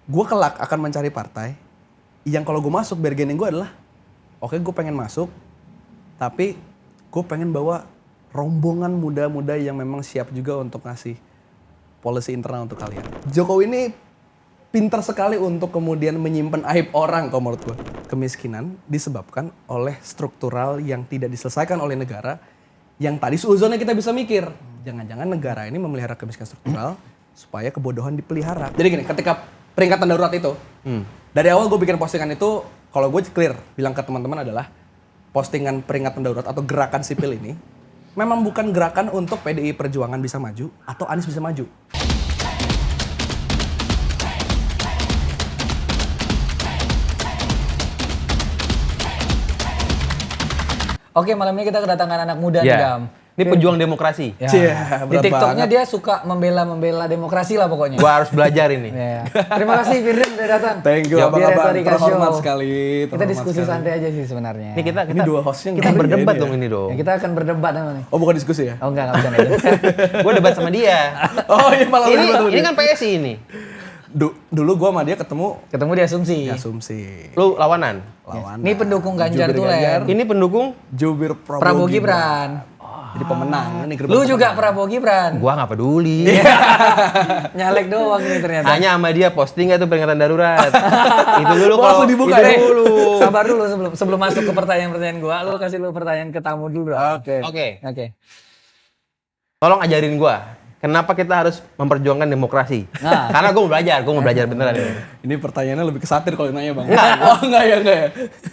gue kelak akan mencari partai yang kalau gue masuk bargaining gue adalah oke, gue pengen masuk, tapi gue pengen bawa rombongan muda-muda yang memang siap juga untuk ngasih policy internal untuk kalian. Jokowi ini pintar sekali untuk kemudian menyimpan aib orang kalau menurut gue. Kemiskinan disebabkan oleh struktural yang tidak diselesaikan oleh negara, yang tadi seuzonnya kita bisa mikir, jangan-jangan negara ini memelihara kemiskinan struktural supaya kebodohan dipelihara. Jadi gini, ketika peringatan darurat itu, dari awal gue bikin postingan itu, kalau gue clear bilang ke teman-teman adalah postingan peringatan darurat atau gerakan sipil ini memang bukan gerakan untuk PDI Perjuangan bisa maju atau Anies bisa maju. Oke, malam ini kita kedatangan anak muda nih, Gam. Ini pejuang demokrasi. Ya. Cie, Di berat TikToknya banget. dia suka membela demokrasi lah pokoknya. Gua harus belajar ini. Ya. Terima kasih Firdan udah datang. Thank you, Di abang-abang. Retorika Terhormat Show. sekali. Kita terhormat diskusi sekali. santai aja sih sebenarnya. Ini kita Ini dua hostnya kita ngeri berdebat ya dong ini ini dong. Ya, kita akan berdebat namanya. Oh, bukan diskusi ya? Oh enggak bisa aja. Gua debat sama dia. Oh iya, malah ini debat sama ini dia. kan PSI ini. Dulu gue sama dia ketemu Ketemu di Asumsi. di Asumsi. Lu lawanan. Lawan. Ini pendukung Ganjar Jubir tuh, Ganjar. Len. Ini pendukung Jubir Prabowo Gibran. Jadi pemenang. Ini gerbang Lu juga pemenang. Prabowo Gibran. gua nggak peduli. Nyalek doang ini ternyata. Tanya sama dia posting nggak tuh peringatan darurat. Itu dulu Oh, kalau langsung dibuka itu ya? dulu. Sabar dulu sebelum masuk ke pertanyaan gua, lu kasih lu pertanyaan ke tamu dulu, Bro. Oke. Oke. Tolong ajarin gua. Kenapa kita harus memperjuangkan demokrasi? Nah. Karena gua mau belajar beneran ini. Ini pertanyaannya lebih ke satir kalau nanya, Bang. Oh, enggak ya.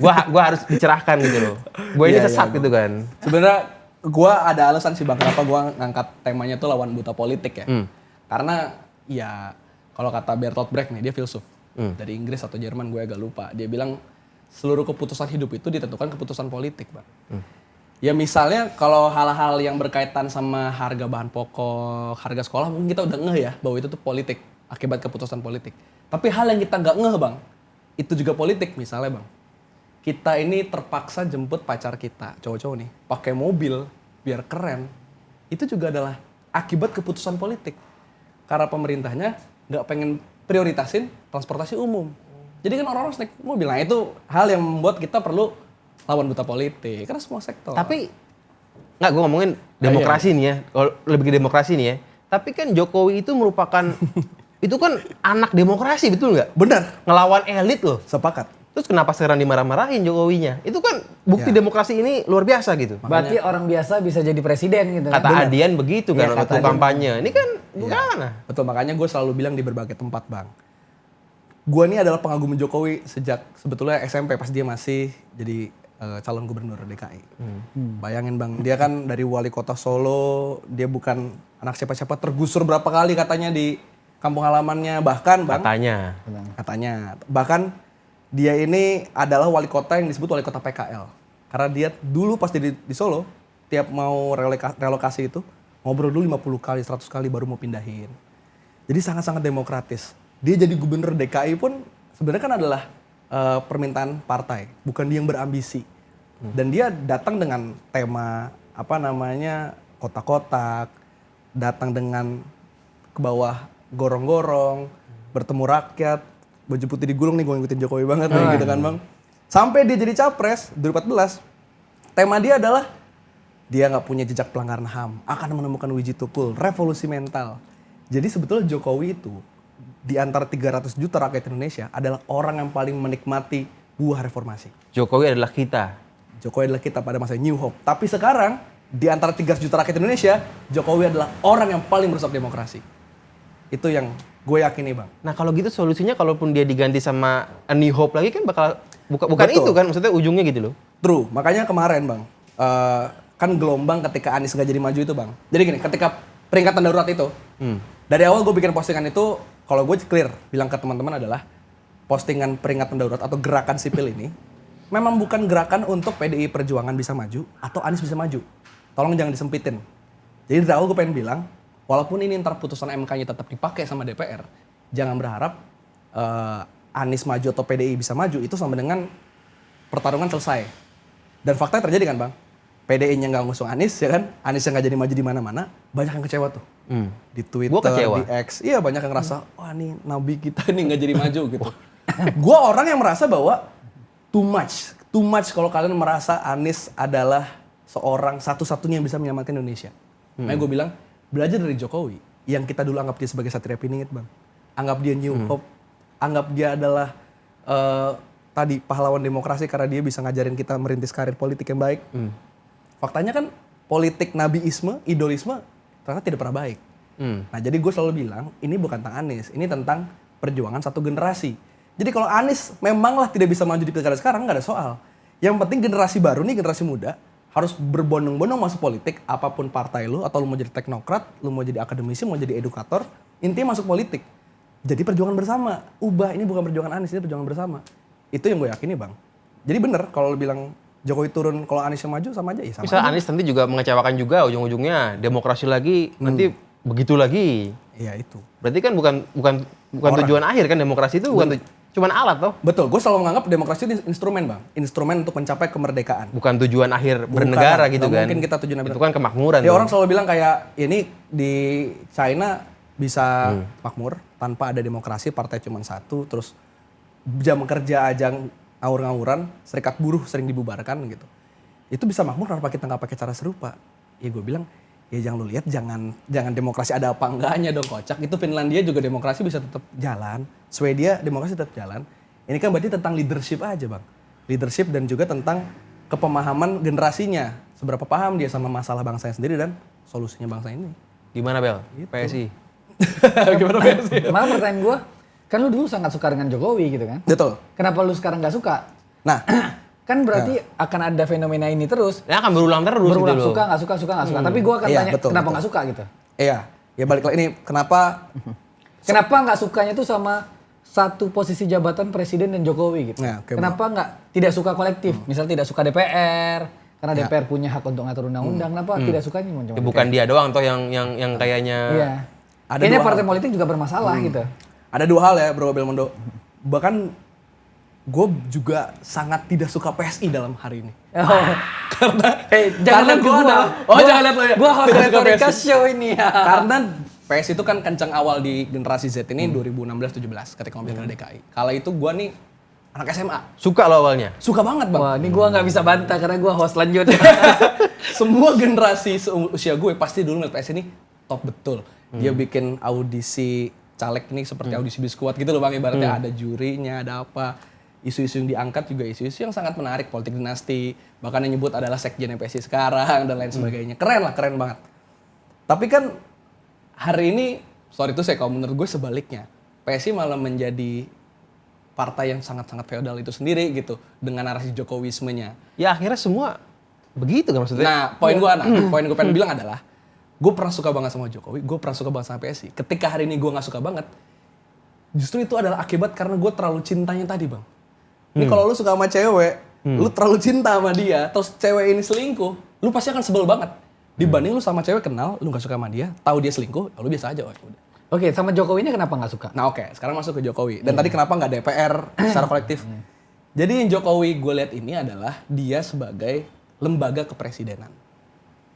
Gua harus dicerahkan gitu loh. Gua ini Iya, sesat iya, gitu kan. Sebenarnya gue ada alasan sih, Bang, kenapa gue ngangkat temanya tuh lawan buta politik ya. Karena ya kalau kata Bertolt Brecht nih, dia filsuf dari Inggris atau Jerman, gue agak lupa. Dia bilang seluruh keputusan hidup itu ditentukan keputusan politik, Bang. Ya misalnya kalau hal-hal yang berkaitan sama harga bahan pokok, harga sekolah, mungkin kita udah ngeh ya bahwa itu tuh politik, akibat keputusan politik. Tapi hal yang kita nggak ngeh, Bang, itu juga politik. Misalnya, Bang, kita ini terpaksa jemput pacar kita, cowok-cowok nih, pakai mobil biar keren. Itu juga adalah akibat keputusan politik. Karena pemerintahnya nggak pengen prioritasin transportasi umum. Jadi kan orang-orang naik mobil. Nah itu hal yang membuat kita perlu lawan buta politik. Karena semua sektor. Tapi nggak, gue ngomongin demokrasi nih ya, kalau lebih ke demokrasi nih ya. Tapi kan Jokowi itu merupakan itu kan anak demokrasi, betul nggak? Benar, Ngelawan elit loh. sepakat. Terus kenapa sekarang dimarah-marahin Jokowinya? Itu kan bukti Ya. demokrasi ini luar biasa gitu. Berarti orang biasa bisa jadi presiden gitu. Kata kan? Adian begitu kan Iya, waktu kata Adian. kampanye. Ini kan gimana? Betul, makanya gue selalu bilang di berbagai tempat, Bang. Gue ini adalah pengagum Jokowi sejak sebetulnya SMP pas dia masih jadi calon gubernur DKI. Bayangin, Bang, dia kan dari wali kota Solo, dia bukan anak siapa-siapa, tergusur berapa kali katanya di kampung halamannya, bahkan, Bang, katanya bahkan dia ini adalah wali kota yang disebut wali kota PKL. Karena dia dulu pas di Solo, tiap mau relokasi itu, ngobrol dulu 50 kali, 100 kali baru mau pindahin. Jadi sangat-sangat demokratis. Dia jadi gubernur DKI pun sebenarnya kan adalah permintaan partai, bukan dia yang berambisi. Dan dia datang dengan tema, kotak-kotak, datang dengan ke bawah gorong-gorong, bertemu rakyat, baju putih digulung nih, gue ngikutin Jokowi banget nih gitu kan, Bang. Sampai dia jadi capres 2014, tema dia adalah dia nggak punya jejak pelanggaran HAM, akan menemukan wiji tukul, revolusi mental. Jadi sebetulnya Jokowi itu di antara 300 juta rakyat Indonesia adalah orang yang paling menikmati buah reformasi. Jokowi adalah kita. Jokowi adalah kita pada masa New Hope. Tapi sekarang di antara 300 juta rakyat Indonesia, Jokowi adalah orang yang paling merusak demokrasi. Itu yang gue yakini, Bang. Nah kalau gitu solusinya kalaupun dia diganti sama A New Hope lagi kan bakal bukan Betul. itu kan, maksudnya ujungnya gitu loh. True, makanya kemarin, Bang, kan gelombang ketika Anies gak jadi maju itu, Bang. Jadi gini, ketika peringatan darurat itu, dari awal gue bikin postingan itu, kalau gue clear bilang ke teman-teman adalah postingan peringatan darurat atau gerakan sipil ini memang bukan gerakan untuk PDI Perjuangan bisa maju atau Anies bisa maju. Tolong jangan disempitin. Jadi dari awal gue pengen bilang, walaupun ini ntar putusan MK-nya tetap dipakai sama DPR, jangan berharap Anies maju atau PDI bisa maju itu sama dengan pertarungan selesai. Dan faktanya terjadi kan, Bang? PDI-nya nggak ngusung Anies ya kan, Anies yang nggak jadi maju di mana-mana, banyak yang kecewa tuh. Di Twitter, Gua kecewa. di X, iya banyak yang ngerasa, wah nih nabi kita nih nggak jadi maju gitu. Gua orang yang merasa bahwa too much kalau kalian merasa Anies adalah seorang satu-satunya yang bisa menyelamatkan Indonesia. Makanya gue bilang, belajar dari Jokowi, yang kita dulu anggap dia sebagai Satria Piningit bang, anggap dia New Hope, anggap dia adalah tadi pahlawan demokrasi karena dia bisa ngajarin kita merintis karir politik yang baik. Faktanya kan politik nabiisme, idolisme ternyata tidak pernah baik. Nah jadi gue selalu bilang ini bukan tentang Anies, ini tentang perjuangan satu generasi. Jadi kalau Anies memanglah tidak bisa maju di pilkada sekarang nggak ada soal. Yang penting generasi baru nih, generasi muda harus berbondong-bondong masuk politik, apapun partai lu, atau lu mau jadi teknokrat, lu mau jadi akademisi, mau jadi edukator, intinya masuk politik. Jadi perjuangan bersama, ubah ini bukan perjuangan Anies, ini perjuangan bersama. Itu yang gue yakini bang. Jadi bener kalau lu bilang Jokowi turun, kalau Anies yang maju sama aja ya sama. Bisa Anies nanti juga mengecewakan juga ujung-ujungnya demokrasi lagi, nanti begitu lagi. Iya itu. Berarti kan bukan tujuan akhir kan, demokrasi itu bukan cuman alat toh. Betul, gue selalu menganggap demokrasi itu instrumen bang. Instrumen untuk mencapai kemerdekaan. Bukan tujuan akhir bernegara gitu kan. Mungkin kita tujuan itu kan kemakmuran. Ya tuh. orang selalu bilang kayak ini di China bisa makmur tanpa ada demokrasi, partai cuma satu, terus jam kerja ajang ngawur-ngawuran, serikat buruh sering dibubarkan gitu. Itu bisa makmur tanpa kita nggak pakai cara serupa. Ya gue bilang, ya jangan lu lihat, jangan demokrasi ada apa enggaknya dong kocak. Itu Finlandia juga demokrasi bisa tetap jalan, Swedia demokrasi tetap jalan. Ini kan berarti tentang leadership aja bang. Leadership dan juga tentang kepemahaman generasinya. Seberapa paham dia sama masalah bangsanya sendiri dan solusinya bangsa ini. Gimana Bel? Gitu. PSI. Gimana PSI? Malah pertanyaan gue, kan lu dulu sangat suka dengan Jokowi gitu kan? Betul. Kenapa lu sekarang nggak suka? Nah, Kan berarti akan ada fenomena ini terus. Ya akan berulang terus Berulang gitu loh. suka, nggak suka, suka, nggak suka. Tapi gue akan Iya, tanya betul, kenapa betul. nggak suka gitu. iya. Ya balik lagi ini kenapa Kenapa nggak sukanya tuh sama satu posisi jabatan presiden dan Jokowi gitu. Nah, oke, Kenapa nggak tidak suka kolektif? Misal tidak suka DPR, karena Ya. DPR punya hak untuk ngatur undang-undang. Kenapa tidak sukanya? Ya, bukan dia doang toh yang kayaknya Iya. Ada Kayaknya dua partai hal. politik juga bermasalah gitu. ada dua hal ya Bro Belmondo. Bahkan gue juga sangat tidak suka PSI dalam hari ini. Oh. Karena Jangan lihat gua gua. adalah- Oh, jangan lihat lo ya. Gua host Tidak suka retorika PSI. show ini ya. Karena PS itu kan kencang awal di generasi Z ini 2016-17 ketika ngomongin pilkada DKI. Kala itu gue nih anak SMA. suka lo awalnya. Suka banget bang. Wah, ini gua nggak bisa bantah karena gua host lanjut. Semua generasi seusia gue pasti dulu ngeliat PS ini top betul. Dia bikin audisi caleg ini seperti audisi biskuat gitu loh bang. Ibaratnya ada jurinya, ada apa. Isu-isu yang diangkat juga isu-isu yang sangat menarik. Politik dinasti. Bahkan yang nyebut adalah sekjen PSI sekarang dan lain sebagainya. Keren lah, keren banget. Tapi kan hari ini, sorry itu saya kalau menurut gue sebaliknya. PSI malah menjadi partai yang sangat-sangat feodal itu sendiri gitu. Dengan narasi Jokowismenya. Ya akhirnya semua begitu kan maksudnya. Nah, poin gue pengen bilang adalah gue pernah suka banget sama Jokowi, gue pernah suka banget sama PSI. Ketika hari ini gue nggak suka banget, justru itu adalah akibat karena gue terlalu cintanya tadi bang. Ini kalau lu suka sama cewek, lu terlalu cinta sama dia, terus cewek ini selingkuh, lu pasti akan sebel banget. Dibanding lu sama cewek kenal, lu nggak suka sama dia, tahu dia selingkuh, ya lu biasa aja. Udah. Oke, sama Jokowinya kenapa nggak suka? Nah oke, sekarang masuk ke Jokowi. Dan tadi kenapa nggak DPR secara kolektif? Jadi yang Jokowi gue lihat ini adalah dia sebagai lembaga kepresidenan.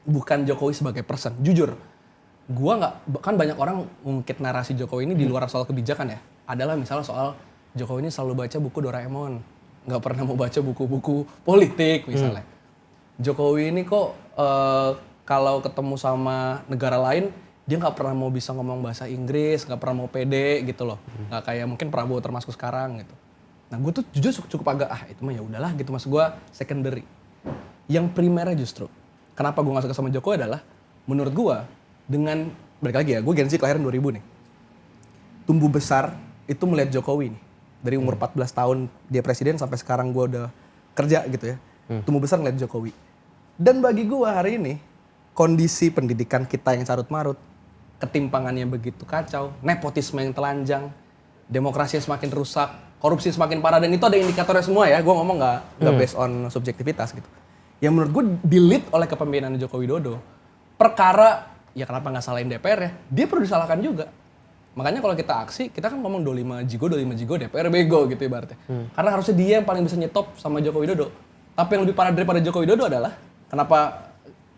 Bukan Jokowi sebagai person. Jujur, gue nggak, kan banyak orang ngungkit narasi Jokowi ini di luar soal kebijakan ya. Adalah misalnya soal Jokowi ini selalu baca buku Doraemon. Nggak pernah mau baca buku-buku politik misalnya. Jokowi ini kok kalau ketemu sama negara lain, dia nggak pernah mau bisa ngomong bahasa Inggris, nggak pernah mau pede gitu loh. Nggak kayak mungkin Prabowo termasuk sekarang gitu. Nah gue tuh jujur cukup agak, itu mah ya udahlah gitu, maksud gue secondary. Yang primernya justru, kenapa gue gak suka sama Jokowi adalah, menurut gue, dengan, balik lagi ya, gue Gen Z kelahiran 2000 nih. Tumbuh besar, itu melihat Jokowi nih. Dari umur 14 tahun dia presiden sampai sekarang gue udah kerja gitu ya. Tumbuh besar ngeliat Jokowi. Dan bagi gue hari ini, kondisi pendidikan kita yang carut marut, ketimpangannya begitu kacau, nepotisme yang telanjang, demokrasi yang semakin rusak, korupsi semakin parah, dan itu ada indikatornya semua ya. Gue ngomong nggak based on subjektivitas gitu. Yang menurut gue di-lead oleh kepemimpinan Joko Widodo. Perkara, ya kenapa nggak salahin DPR ya? Dia perlu disalahkan juga. Makanya kalau kita aksi, kita kan ngomong 25 jigo, DPR bego gitu ibaratnya. Karena harusnya dia yang paling bisa nyetop sama Joko Widodo. Tapi yang lebih parah daripada Joko Widodo adalah kenapa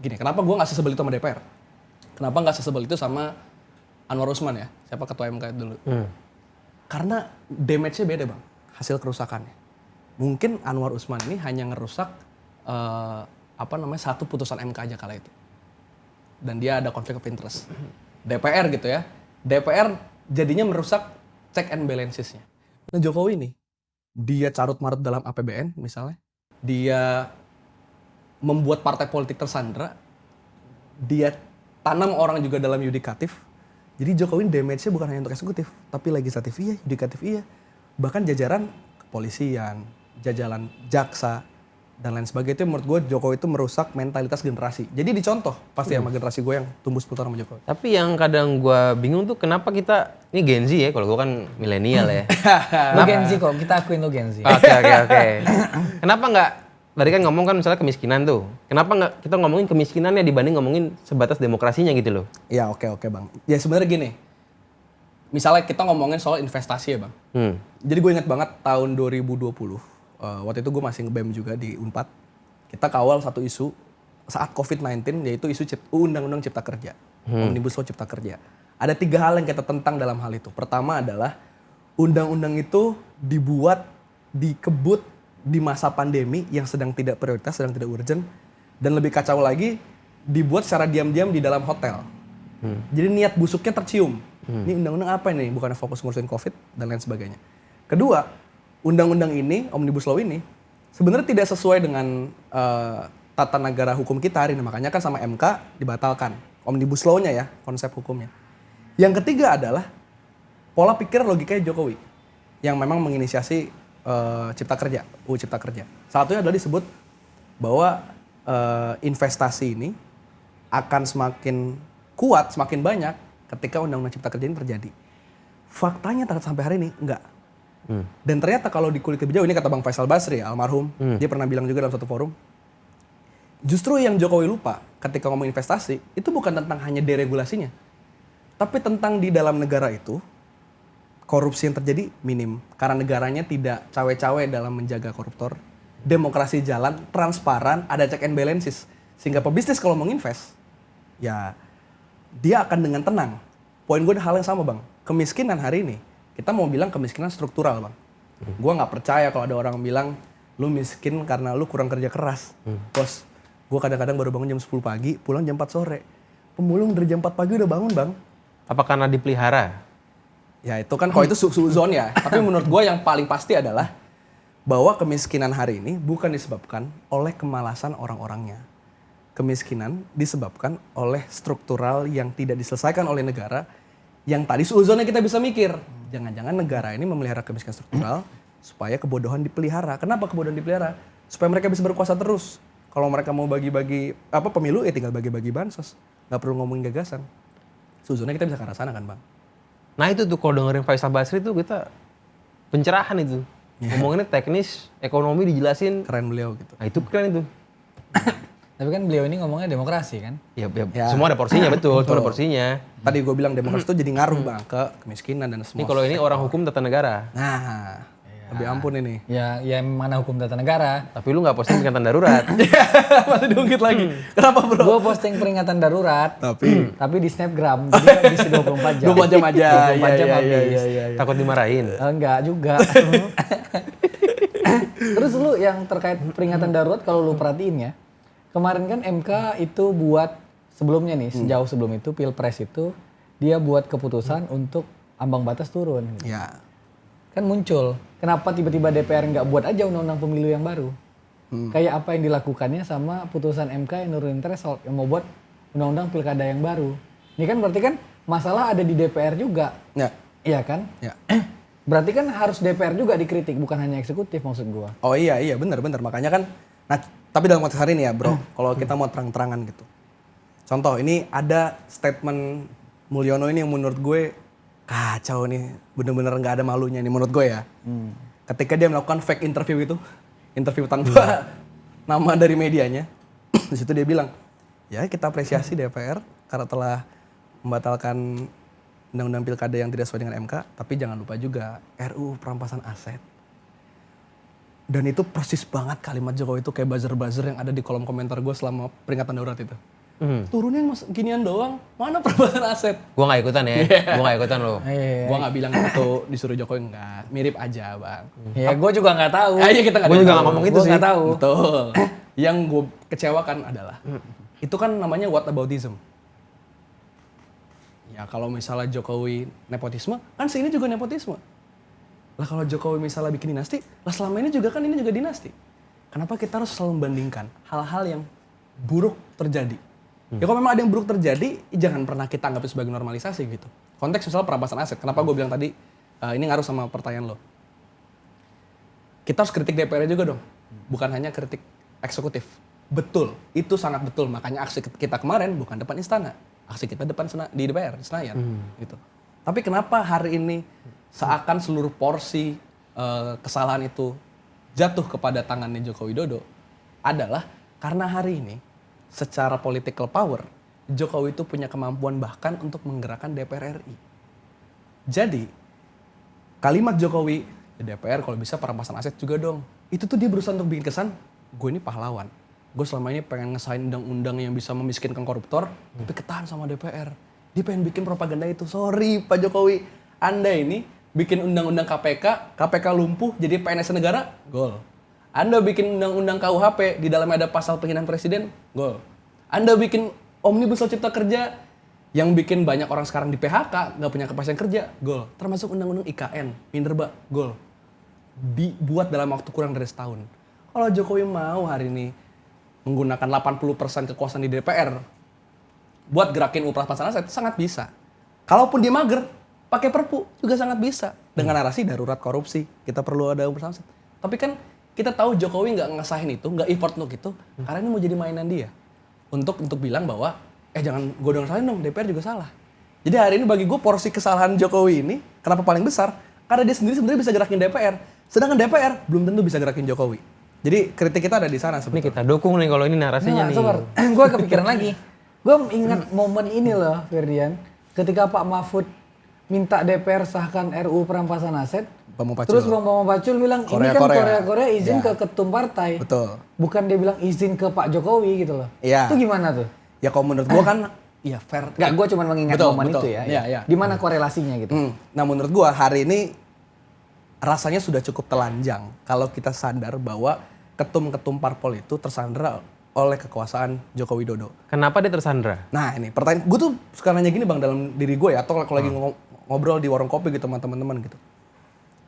gue nggak sesebel itu sama DPR? Kenapa nggak sesebel itu sama Anwar Usman ya? Siapa ketua MK dulu? Karena damage-nya beda bang, hasil kerusakannya. Mungkin Anwar Usman ini hanya ngerusak satu putusan MK aja kala itu. Dan dia ada konflik of interest. DPR gitu ya. DPR jadinya merusak check and balances-nya. Nah Jokowi nih, dia carut-marut dalam APBN misalnya. Dia membuat partai politik tersandra. Dia tanam orang juga dalam yudikatif. Jadi Jokowi damage-nya bukan hanya untuk eksekutif, tapi legislatif iya, yudikatif iya. Bahkan jajaran kepolisian, jajaran jaksa, dan lain sebagainya. Itu menurut gue Jokowi itu merusak mentalitas generasi. Jadi dicontoh pasti sama generasi gue yang tumbuh 10 tahun sama Jokowi. Tapi yang kadang gue bingung tuh kenapa kita, ini Gen Z ya, kalau gue kan milenial ya. Lo Gen Z kok, kita akuin lo Gen Z. Oke. Kenapa nggak, tadi kan ngomong kan misalnya kemiskinan tuh. Kenapa nggak kita ngomongin kemiskinannya dibanding ngomongin sebatas demokrasinya gitu loh? Ya oke bang. Ya sebenarnya gini, misalnya kita ngomongin soal investasi ya bang. Jadi gue ingat banget tahun 2020. Waktu itu gue masih nge-BEM juga di Unpad. Kita kawal satu isu saat COVID-19, yaitu isu Undang-Undang Cipta Kerja. Omnibus Law Cipta Kerja. Ada 3 hal yang kita tentang dalam hal itu. Pertama adalah undang-undang itu dikebut di masa pandemi yang sedang tidak prioritas, sedang tidak urgent. Dan lebih kacau lagi, dibuat secara diam-diam di dalam hotel. Jadi niat busuknya tercium. Ini undang-undang apa ini? Bukannya fokus ngurusin COVID dan lain sebagainya. Kedua, undang-undang ini, Omnibus Law ini, sebenarnya tidak sesuai dengan tata negara hukum kita hari ini. Makanya kan sama MK dibatalkan. Omnibus Law-nya ya, konsep hukumnya. Yang ketiga adalah pola pikir logikanya Jokowi. Yang memang menginisiasi Cipta Kerja, UU Cipta Kerja. Satunya adalah disebut bahwa investasi ini akan semakin kuat, semakin banyak ketika Undang-Undang Cipta Kerja ini terjadi. Faktanya sampai hari ini enggak. Dan ternyata kalau dikulik lebih jauh, ini kata Bang Faisal Basri almarhum, dia pernah bilang juga dalam satu forum, justru yang Jokowi lupa ketika ngomong investasi itu bukan tentang hanya deregulasinya, tapi tentang di dalam negara itu korupsi yang terjadi minim karena negaranya tidak cawe-cawe dalam menjaga koruptor, demokrasi jalan, transparan, ada check and balances, sehingga pebisnis kalau mau invest ya dia akan dengan tenang. Poin gue ada hal yang sama bang, kemiskinan hari ini kita mau bilang kemiskinan struktural bang. Gue nggak percaya kalau ada orang bilang lu miskin karena lu kurang kerja keras. Bos, gue kadang-kadang baru bangun jam 10 pagi, pulang jam 4 sore. Pemulung dari jam 4 pagi udah bangun bang. Apa karena dipelihara? Ya itu kan kalau itu suzon ya. Tapi menurut gue yang paling pasti adalah bahwa kemiskinan hari ini bukan disebabkan oleh kemalasan orang-orangnya. Kemiskinan disebabkan oleh struktural yang tidak diselesaikan oleh negara. Yang tadi suzonnya kita bisa mikir, jangan-jangan negara ini memelihara kemiskinan struktural supaya kebodohan dipelihara. Kenapa kebodohan dipelihara? Supaya mereka bisa berkuasa terus. Kalau mereka mau bagi-bagi pemilu ya tinggal bagi-bagi bansos, nggak perlu ngomongin gagasan. Suzonnya kita bisa ke arah sana kan bang. Nah itu tuh kalau dengerin Faisal Basri tuh kita pencerahan itu. Ngomonginnya teknis, ekonomi dijelasin. Keren beliau gitu. Nah itu keren itu. Tapi kan beliau ini ngomongnya demokrasi kan? Ya. Semua ada porsinya betul, semua ada porsinya. Tadi gue bilang demokrasi itu jadi ngaruh bang ke kemiskinan dan semua. Ini kalau ini orang hukum tata negara. Nah, lebih ampun ini. Ya mana hukum tata negara. Tapi lu nggak posting peringatan darurat. Masih diungkit lagi. Kenapa bro? Gue posting peringatan darurat. Tapi di Snapgram. Jadi kan bisa 24 jam. 24 jam aja. 24 jam habis. Iya. Takut dimarahin. Enggak juga. Terus lu yang terkait peringatan darurat kalau lu perhatiin ya. Kemarin kan MK itu buat sebelumnya nih, sejauh sebelum itu Pilpres itu dia buat keputusan untuk ambang batas turun. Gitu. Ya. Kan muncul, kenapa tiba-tiba DPR nggak buat aja undang-undang pemilu yang baru? Kayak apa yang dilakukannya sama putusan MK yang nurunin threshold, yang mau buat undang-undang pilkada yang baru. Ini kan berarti kan masalah ada di DPR juga. Ya. Iya kan? Ya. Berarti kan harus DPR juga dikritik, bukan hanya eksekutif maksud gua. Oh iya benar. Makanya kan, nah tapi dalam konteks hari ini ya bro, kalau kita mau terang-terangan gitu. Contoh ini ada statement Mulyono ini yang menurut gue kacau nih, bener-bener nggak ada malunya nih menurut gue ya. Ketika dia melakukan fake interview itu, interview tanpa nama dari medianya, di situ dia bilang, ya kita apresiasi DPR karena telah membatalkan undang-undang pilkada yang tidak sesuai dengan MK, tapi jangan lupa juga RUU perampasan aset. Dan itu persis banget kalimat Jokowi itu kayak buzzer-buzzer yang ada di kolom komentar gue selama peringatan darurat itu. Turunin mas ginian doang, mana perampasan aset? Gua nggak ikutan ya, gua nggak ikutan loh. Gue nggak bilang itu disuruh Jokowi, enggak. Mirip aja bang. Ya gue juga nggak tahu. Iya kita Gue juga nggak ngomong itu Gue sih. nggak tahu. Betul. Yang gue kecewakan adalah, itu kan namanya whataboutism. Ya kalau misalnya Jokowi nepotisme, kan sini juga nepotisme. Lah kalau Jokowi misalnya bikin dinasti, lah selama ini juga kan ini juga dinasti. Kenapa kita harus selalu membandingkan hal-hal yang buruk terjadi? Ya kalau memang ada yang buruk terjadi, jangan pernah kita anggap itu sebagai normalisasi gitu. Konteks misalnya perampasan aset, kenapa gue bilang tadi, ini ngaruh sama pertanyaan lo. Kita harus kritik DPR juga dong, bukan hanya kritik eksekutif. Betul, itu sangat betul. Makanya aksi kita kemarin bukan depan istana, aksi kita depan di DPR, Senayan. Gitu. Tapi kenapa hari ini seakan seluruh porsi kesalahan itu jatuh kepada tangannya Joko Widodo adalah karena hari ini secara political power Jokowi itu punya kemampuan bahkan untuk menggerakkan DPR RI. Jadi kalimat Jokowi, ya DPR kalau bisa perampasan aset juga dong. Itu tuh dia berusaha untuk bikin kesan, gue ini pahlawan. Gue selama ini pengen ngesain undang-undang yang bisa memiskinkan koruptor, tapi ketahan sama DPR. Dia pengen bikin propaganda itu. Sorry Pak Jokowi, Anda ini bikin undang-undang KPK lumpuh jadi PNS negara, gol. Anda bikin undang-undang KUHP, di dalamnya ada pasal penghinaan presiden, gol. Anda bikin Omnibus Law Cipta Kerja, yang bikin banyak orang sekarang di PHK, nggak punya kepastian kerja, gol. Termasuk undang-undang IKN, Minerba, gol. Dibuat dalam waktu kurang dari setahun. Kalau Jokowi mau hari ini menggunakan 80% kekuasaan di DPR, buat gerakin perampasan aset, sangat bisa. Kalaupun dia mager, pakai perpu juga sangat bisa. Dengan narasi darurat korupsi, kita perlu ada perampasan aset. Tapi kan kita tahu Jokowi nggak ngesahin itu, nggak effort untuk itu, karena ini mau jadi mainan dia. Untuk bilang bahwa, jangan gue dong salahin dong, DPR juga salah. Jadi hari ini bagi gue porsi kesalahan Jokowi ini, kenapa paling besar? Karena dia sendiri sebenarnya bisa gerakin DPR. Sedangkan DPR belum tentu bisa gerakin Jokowi. Jadi kritik kita ada di sana sebetulnya. Ini kita dukung nih kalau ini narasinya nih. Sabar, gue kepikiran lagi. Gue ingat momen ini loh, Ferdian. Ketika Pak Mahfud minta DPR sahkan RUU perampasan aset, terus Bang Pacul bilang, ini kan Korea izin ke ketum partai. Betul. Bukan dia bilang izin ke Pak Jokowi gitu loh. Iya. Itu gimana tuh? Ya kalau menurut gue kan, ya fair. Nggak, gue cuma mengingat momen itu ya. Iya. Di mana korelasinya gitu. Nah menurut gue hari ini rasanya sudah cukup telanjang kalau kita sadar bahwa ketum-ketum parpol itu tersandra oleh kekuasaan Joko Widodo. Kenapa dia tersandra? Nah ini pertanyaan, gue tuh suka nanya gini bang dalam diri gue ya, atau kalau lagi ngobrol di warung kopi gitu sama teman-teman gitu.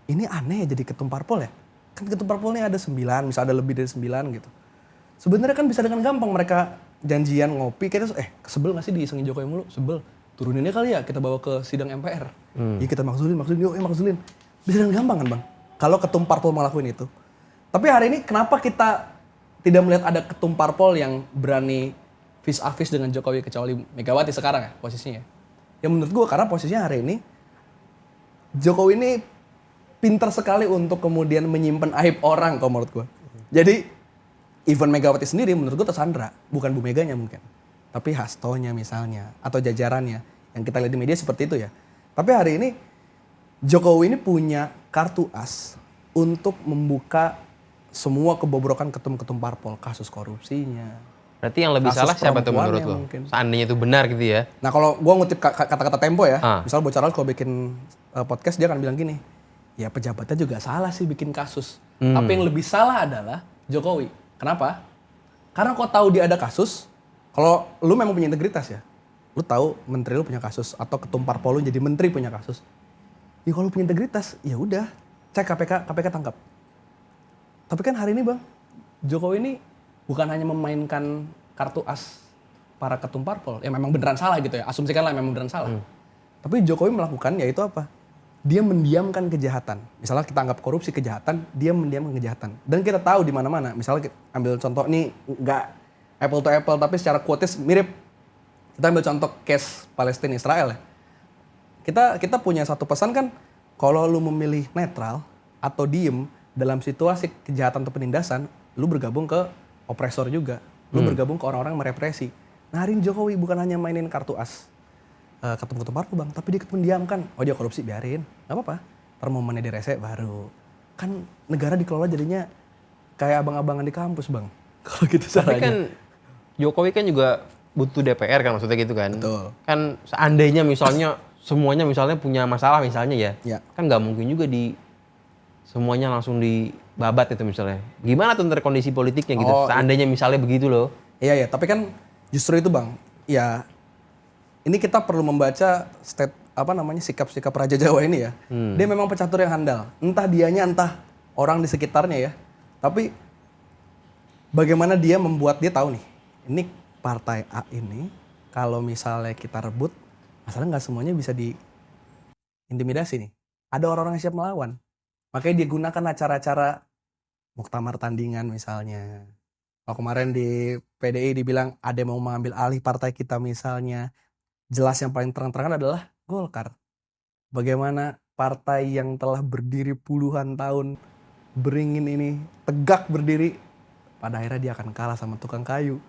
Ini aneh ya jadi ketum parpol ya? Kan ketum parpolnya ada 9, misalnya ada lebih dari 9 gitu. Sebenarnya kan bisa dengan gampang mereka janjian ngopi, kayak sebel gak sih diisengin Jokowi mulu? Sebel. Turuninnya kali ya, kita bawa ke sidang MPR. Iya kita makzulin, yuk makzulin. Bisa dengan gampang kan bang? Kalau ketum parpol ngelakuin itu. Tapi hari ini kenapa kita tidak melihat ada ketum parpol yang berani vis a vis dengan Jokowi kecuali Megawati sekarang ya posisinya? Ya menurut gue karena posisinya hari ini Jokowi ini pintar sekali untuk kemudian menyimpan aib orang kalau menurut gue. Jadi even Megawati sendiri menurut gue tersandra, bukan Bu Meganya mungkin. Tapi Hastonya misalnya atau jajarannya yang kita lihat di media seperti itu ya. Tapi hari ini Jokowi ini punya kartu as untuk membuka semua kebobrokan ketum-ketum parpol, kasus korupsinya. Berarti yang lebih salah siapa tuh menurut lo? Seandainya itu benar gitu ya. Nah kalau gue ngutip kata-kata Tempo ya, misal Bocah Charles kalau bikin podcast dia akan bilang gini, ya pejabatnya juga salah sih bikin kasus. Tapi yang lebih salah adalah Jokowi. Kenapa? Karena kau tahu dia ada kasus, kalau lu memang punya integritas ya, lu tahu menteri lu punya kasus atau ketum parpol lu jadi menteri punya kasus. Ya kalau punya integritas, ya udah cek KPK tangkap. Tapi kan hari ini bang, Jokowi ini bukan hanya memainkan kartu as para ketum parpol, yang memang beneran salah gitu ya, asumsikanlah memang beneran salah. Tapi Jokowi melakukan yaitu apa? Dia mendiamkan kejahatan. Misalnya kita anggap korupsi kejahatan, dia mendiamkan kejahatan. Dan kita tahu di mana-mana, misalnya kita ambil contoh nih, nggak apple to apple, tapi secara quotes mirip. Kita ambil contoh case Palestina Israel ya. Kita punya satu pesan kan, kalau lu memilih netral atau diem, dalam situasi kejahatan atau penindasan, lu bergabung ke opresor juga. Lu bergabung ke orang-orang merepresi. Nah hari ini Jokowi bukan hanya mainin kartu as ketum-ketum parpol bang, tapi dia mendiamkan. Oh dia korupsi, biarin. Gak apa-apa. Ntar momennya direse baru. Kan negara dikelola jadinya kayak abang-abangan di kampus bang. Kalau gitu Tapi caranya. kan Jokowi kan juga butuh DPR kan maksudnya gitu kan. Betul. Kan seandainya misalnya semuanya misalnya punya masalah misalnya ya. Ya. Kan nggak mungkin juga semuanya langsung dibabat itu misalnya. Gimana tuh ntar kondisi politiknya gitu? Oh, Seandainya misalnya begitu loh. Iya, tapi kan justru itu bang, ya ini kita perlu membaca sikap-sikap Raja Jawa ini ya. Dia memang pecatur yang handal, entah dianya, entah orang di sekitarnya ya. Tapi bagaimana dia membuat dia tahu nih, ini partai A ini kalau misalnya kita rebut, masalah nggak semuanya bisa diintimidasi nih. Ada orang-orang yang siap melawan. Makanya dia gunakan acara-acara muktamar tandingan misalnya. Kalau kemarin di PDI dibilang ada yang mau mengambil alih partai kita misalnya. Jelas yang paling terang-terangan adalah Golkar. Bagaimana partai yang telah berdiri puluhan tahun, beringin ini, tegak berdiri, pada akhirnya dia akan kalah sama tukang kayu.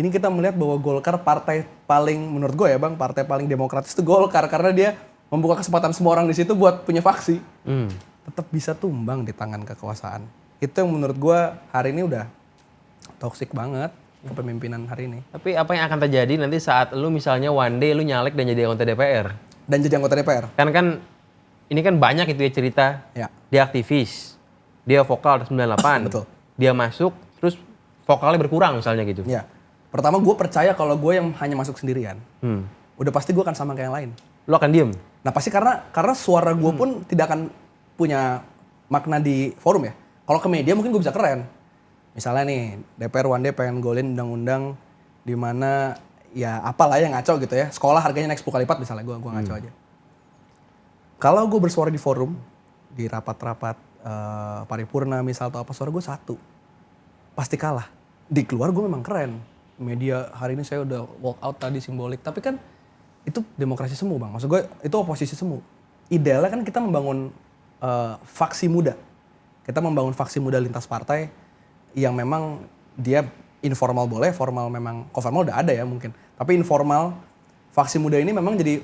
Ini kita melihat bahwa Golkar partai paling, menurut gue ya bang, partai paling demokratis itu Golkar. Karena dia membuka kesempatan semua orang di situ buat punya faksi. Tetap bisa tumbang di tangan kekuasaan. Itu yang menurut gue hari ini udah toksik banget kepemimpinan hari ini. Tapi apa yang akan terjadi nanti saat lu misalnya one day lu nyalek dan jadi anggota DPR? Dan jadi anggota DPR. Kan ini kan banyak itu ya cerita. Ya. Dia aktivis, dia vokal 98. Betul. Dia masuk, terus vokalnya berkurang misalnya gitu. Ya. Pertama gue percaya kalau gue yang hanya masuk sendirian, udah pasti gue akan sama kayak yang lain. Lu akan diem? Nah pasti karena suara gue pun tidak akan punya makna di forum ya. Kalau ke media mungkin gue bisa keren. Misalnya nih DPR one day pengen golin undang-undang di mana ya apalah yang ngaco gitu ya. Sekolah harganya naik 10 kali lipat misalnya gue ngaco aja. Kalau gue bersuara di forum, di rapat-rapat paripurna misal atau apa, suara gue satu. Pasti kalah. Di keluar gue memang keren. Media hari ini saya udah walk out tadi simbolik. Tapi kan itu demokrasi semu bang. Maksud gue itu oposisi semu. Idealnya kan kita membangun faksi muda. Kita membangun faksi muda lintas partai yang memang dia informal boleh, formal memang, kalau formal udah ada ya mungkin. Tapi informal, faksi muda ini memang jadi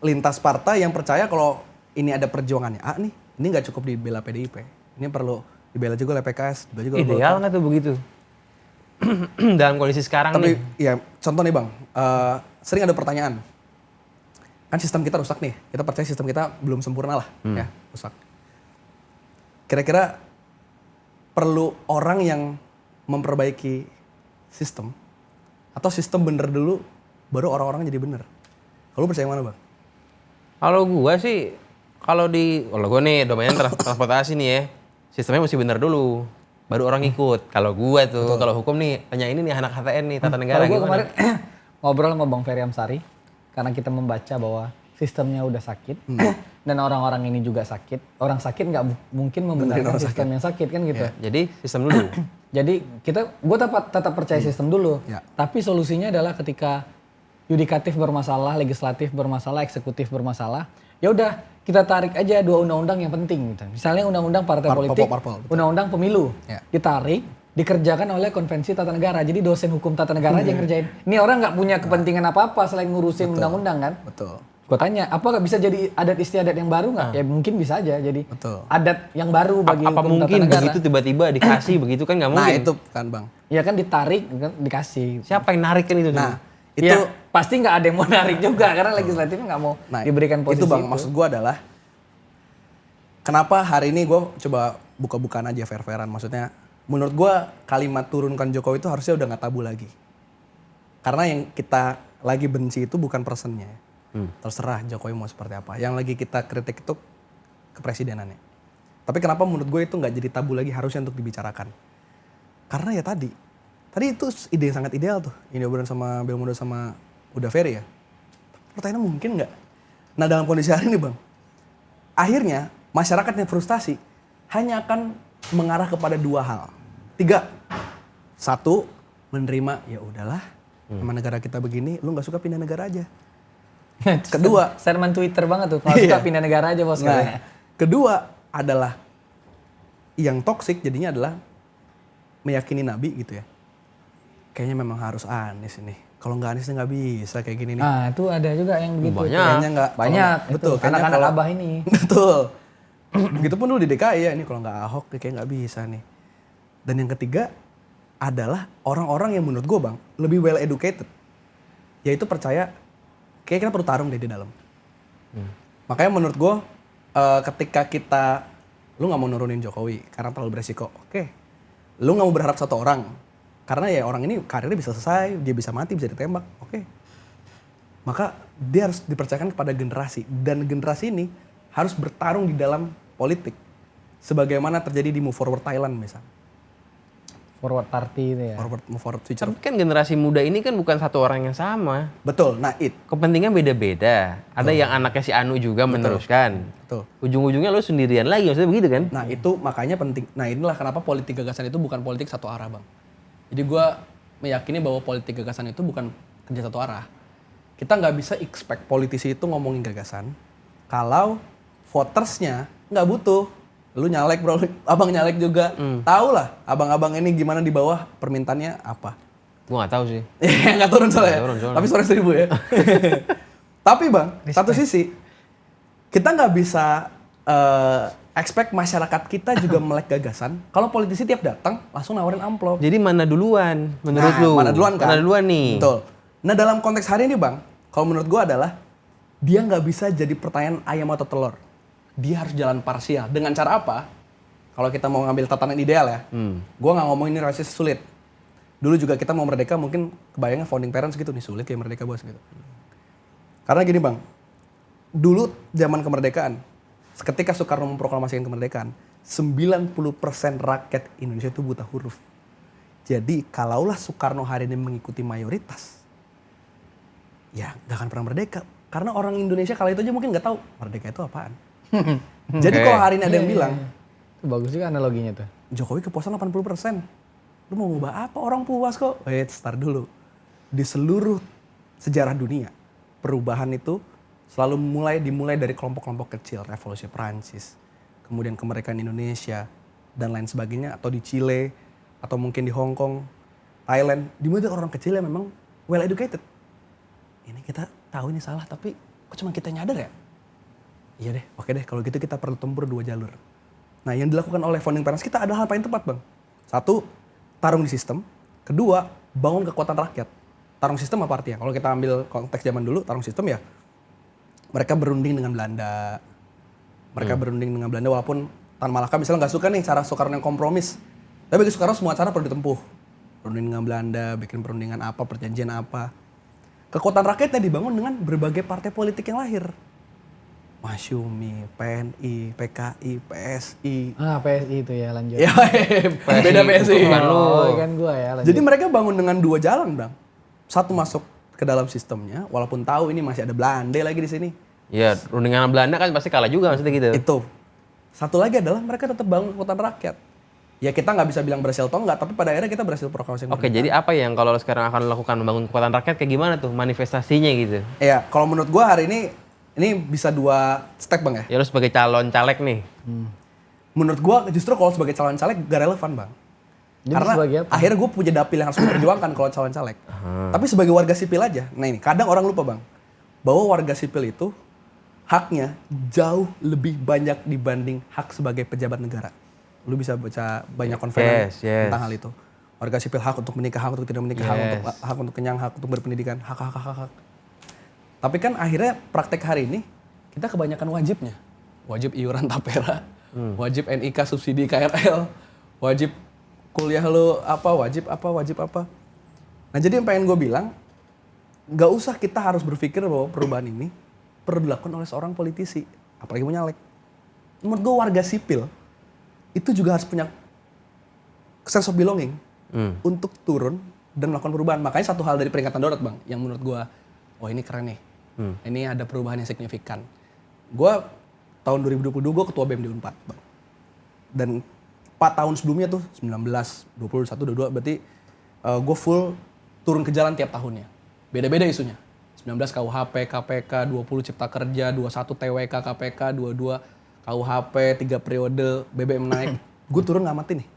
lintas partai yang percaya kalau ini ada perjuangannya A nih, ini nggak cukup dibela PDIP. Ini perlu dibela juga oleh PKS, dibela juga oleh Ideal nggak tuh begitu? Dalam kondisi sekarang Tapi nih. ya contoh nih bang, sering ada pertanyaan. Kan sistem kita rusak nih, kita percaya sistem kita belum sempurna lah, ya rusak. Kira-kira perlu orang yang memperbaiki sistem atau sistem bener dulu baru orang-orang jadi bener. Kalau lu percaya mana bang? Kalau gua sih, kalau gua nih domain transportasi nih ya, sistemnya mesti bener dulu, baru orang ikut. Kalau gua tuh, kalau hukum nih, tanya ini nih anak HTN nih, tata negara Kalau gue gimana? kemarin ngobrol sama Bang Ferry Amsari, karena kita membaca bahwa sistemnya udah sakit, dan orang-orang ini juga sakit. Orang sakit nggak mungkin membenarkan sistem yang sakit kan gitu. Jadi sistem dulu. Jadi gue tetap percaya sistem dulu. Ya. Tapi solusinya adalah ketika yudikatif bermasalah, legislatif bermasalah, eksekutif bermasalah, ya udah kita tarik aja dua undang-undang yang penting gitu. Misalnya undang-undang partai politik, parpol, betul. undang-undang pemilu, Ya. ditarik, dikerjakan oleh konvensi tata negara. Jadi dosen hukum tata negara aja yang ngerjain. Ini orang nggak punya kepentingan apa-apa selain ngurusin undang-undang kan? Betul. Gue tanya, apa nggak bisa jadi adat istiadat yang baru nggak? Ya mungkin bisa aja jadi Betul. adat yang baru bagi Apa hukum tata mungkin negara. begitu tiba-tiba dikasih begitu kan nggak mungkin? Nah itu kan bang. Ya kan ditarik, kan dikasih. Siapa yang narik kan itu? Nah itu, Ya, pasti nggak ada yang mau narik juga karena legislatifnya nggak mau diberikan posisi itu bang, maksud gue adalah kenapa hari ini gue coba buka-bukaan aja fair-fairan. Maksudnya menurut gue kalimat turunkan Jokowi itu harusnya udah nggak tabu lagi. Karena yang kita lagi benci itu bukan personnya. Terserah Jokowi mau seperti apa. Yang lagi kita kritik itu kepresidenannya. Tapi kenapa menurut gue itu nggak jadi tabu lagi harusnya untuk dibicarakan. Karena ya tadi itu ide yang sangat ideal tuh. Ini obrolan sama Belmondo sama Uda Ferry ya. Pertanyaannya mungkin nggak? Nah dalam kondisi hari ini bang, akhirnya masyarakat yang frustasi hanya akan mengarah kepada dua hal. 3. Satu, menerima ya udahlah, sama negara kita begini, lu nggak suka pindah negara aja. Kedua, sermon Twitter banget tuh. Kalau suka pindah negara aja bos. nah, kedua adalah yang toksik jadinya adalah meyakini Nabi gitu ya. Kayaknya memang harus Anies ini. Kalau nggak Anies nggak bisa kayak gini nih. Nah itu ada juga yang begitu. Banyak. Kayaknya nggak. Banyak. Betul. Itu, anak-anak kalau- abah ini. Betul. Begitupun dulu di DKI ya, ini kalau nggak Ahok kayak nggak bisa nih. Dan yang ketiga adalah orang-orang yang menurut gue bang lebih well educated, yaitu percaya kayak kita perlu tarung deh di dalam. Makanya menurut gue ketika lu nggak mau nurunin Jokowi karena terlalu beresiko, oke. Lu nggak mau berharap satu orang karena ya orang ini karirnya bisa selesai, dia bisa mati, bisa ditembak, oke. Maka dia harus dipercayakan kepada generasi, dan generasi ini harus bertarung di dalam politik sebagaimana terjadi di Move Forward Thailand misalnya. Forward party itu ya. Move forward future. Tapi kan generasi muda ini kan bukan satu orang yang sama. Betul. Nah, Kepentingan beda-beda. Ada yang anaknya si Anu juga meneruskan. Betul. Ujung-ujungnya lo sendirian lagi, maksudnya begitu kan? Nah, itu makanya penting. Nah, inilah kenapa politik gagasan itu bukan politik satu arah, Bang. Jadi gua meyakini bahwa politik gagasan itu bukan kerja satu arah. Kita nggak bisa expect politisi itu ngomongin gagasan kalau votersnya nggak butuh. Lu nyalek bro, abang nyalek juga. Tahu lah abang-abang ini gimana di bawah permintaannya apa. Gua nggak tahu sih. Nggak turun soalnya. Tapi sore 1000 ya. Tapi bang, satu sisi kita nggak bisa expect masyarakat kita juga melek gagasan. Kalau politisi tiap datang langsung nawarin amplop. Jadi mana duluan menurut lu? Mana duluan kan? Mana duluan nih? Betul. Nah dalam konteks hari ini bang, kalau menurut gua adalah dia nggak bisa jadi pertanyaan ayam atau telur. Dia harus jalan parsial. Dengan cara apa? Kalau kita mau ngambil tatanan ideal ya, gue nggak ngomongin ini rasis sulit. Dulu juga kita mau merdeka mungkin kebayangnya founding parents gitu nih, sulit ya merdeka bos gitu. Karena gini bang, dulu zaman kemerdekaan, ketika Soekarno memproklamasikan kemerdekaan, 90% rakyat Indonesia itu buta huruf. Jadi kalaulah Soekarno hari ini mengikuti mayoritas, ya nggak akan pernah merdeka. Karena orang Indonesia kala itu aja mungkin nggak tahu merdeka itu apaan. Jadi kalau hari ini ada yang bilang, itu bagus juga analoginya tuh. Jokowi kepuasan 80%. Lu mau ngubah apa? Orang puas kok. Wait, start dulu. Di seluruh sejarah dunia, perubahan itu selalu dimulai dari kelompok-kelompok kecil. Revolusi Prancis, kemudian kemerdekaan Indonesia, dan lain sebagainya. Atau di Chile, atau mungkin di Hong Kong, Thailand. Dimulai dari orang kecil yang memang well educated. Ini kita tahu ini salah, tapi kok cuma kita nyadar ya? Iya deh, oke deh. Kalau gitu kita perlu tempur 2 jalur. Nah, yang dilakukan oleh founding parents kita adalah hal paling tepat, Bang. 1, tarung di sistem. 2, bangun kekuatan rakyat. Tarung sistem apa artinya? Kalau kita ambil konteks zaman dulu, tarung sistem ya mereka berunding dengan Belanda. Mereka berunding dengan Belanda walaupun Tan Malaka misalnya nggak suka nih cara Soekarno yang kompromis. Tapi bagi Soekarno semua cara perlu ditempuh. Berunding dengan Belanda, bikin perundingan apa, perjanjian apa. Kekuatan rakyatnya dibangun dengan berbagai partai politik yang lahir. Masyumi, PNI, PKI, PSI. PSI itu ya lanjut. Ya, beda PSI. Bukan lu. Kan gua ya lanjut. Jadi mereka bangun dengan 2 jalan, Bang. Satu masuk ke dalam sistemnya, walaupun tahu ini masih ada Belanda lagi di sini. Iya, rundingan Belanda kan pasti kalah juga maksudnya gitu. Itu. Satu lagi adalah mereka tetap bangun kekuatan rakyat. Ya kita nggak bisa bilang berhasil atau enggak, tapi pada akhirnya kita berhasil proklamasi. Oke, jadi apa yang kalau sekarang akan lakukan membangun kekuatan rakyat kayak gimana tuh manifestasinya gitu? Iya, kalau menurut gua hari ini bisa 2 step Bang ya. Ya lu sebagai calon caleg nih. Menurut gua justru kalau sebagai calon caleg gak relevan Bang. Jadi Karena sebagai apa? akhirnya gue punya dapil yang harus diperjuangkan kalau calon caleg. Tapi sebagai warga sipil aja. Nah ini kadang orang lupa Bang. Bahwa warga sipil itu haknya jauh lebih banyak dibanding hak sebagai pejabat negara. Lu bisa baca banyak konferensi tentang hal itu. Warga sipil hak untuk menikah, hak untuk tidak menikah, hak untuk kenyang, hak untuk berpendidikan, hak. Tapi kan akhirnya praktek hari ini kita kebanyakan wajibnya. Wajib iuran tapera, wajib NIK subsidi KRL, wajib kuliah lu wajib apa. Nah jadi yang pengen gue bilang, gak usah kita harus berpikir bahwa perubahan ini perlu dilakukan oleh seorang politisi, apalagi mau nyalek. Menurut gue warga sipil itu juga harus punya sense of belonging untuk turun dan melakukan perubahan. Makanya satu hal dari peringatan darurat Bang, yang menurut gue, oh ini keren nih, ini ada perubahan yang signifikan. Gue tahun 2022 gue ketua BEM di Unpad Bang. Dan 4 tahun sebelumnya tuh, 19, 20, 21, 22, berarti gue full turun ke jalan tiap tahunnya. Beda-beda isunya. 19 KUHP, KPK, 20 Cipta Kerja, 21 TWK, KPK, 22 KUHP, 3 periode, BBM naik. Gue turun ngamatin nih.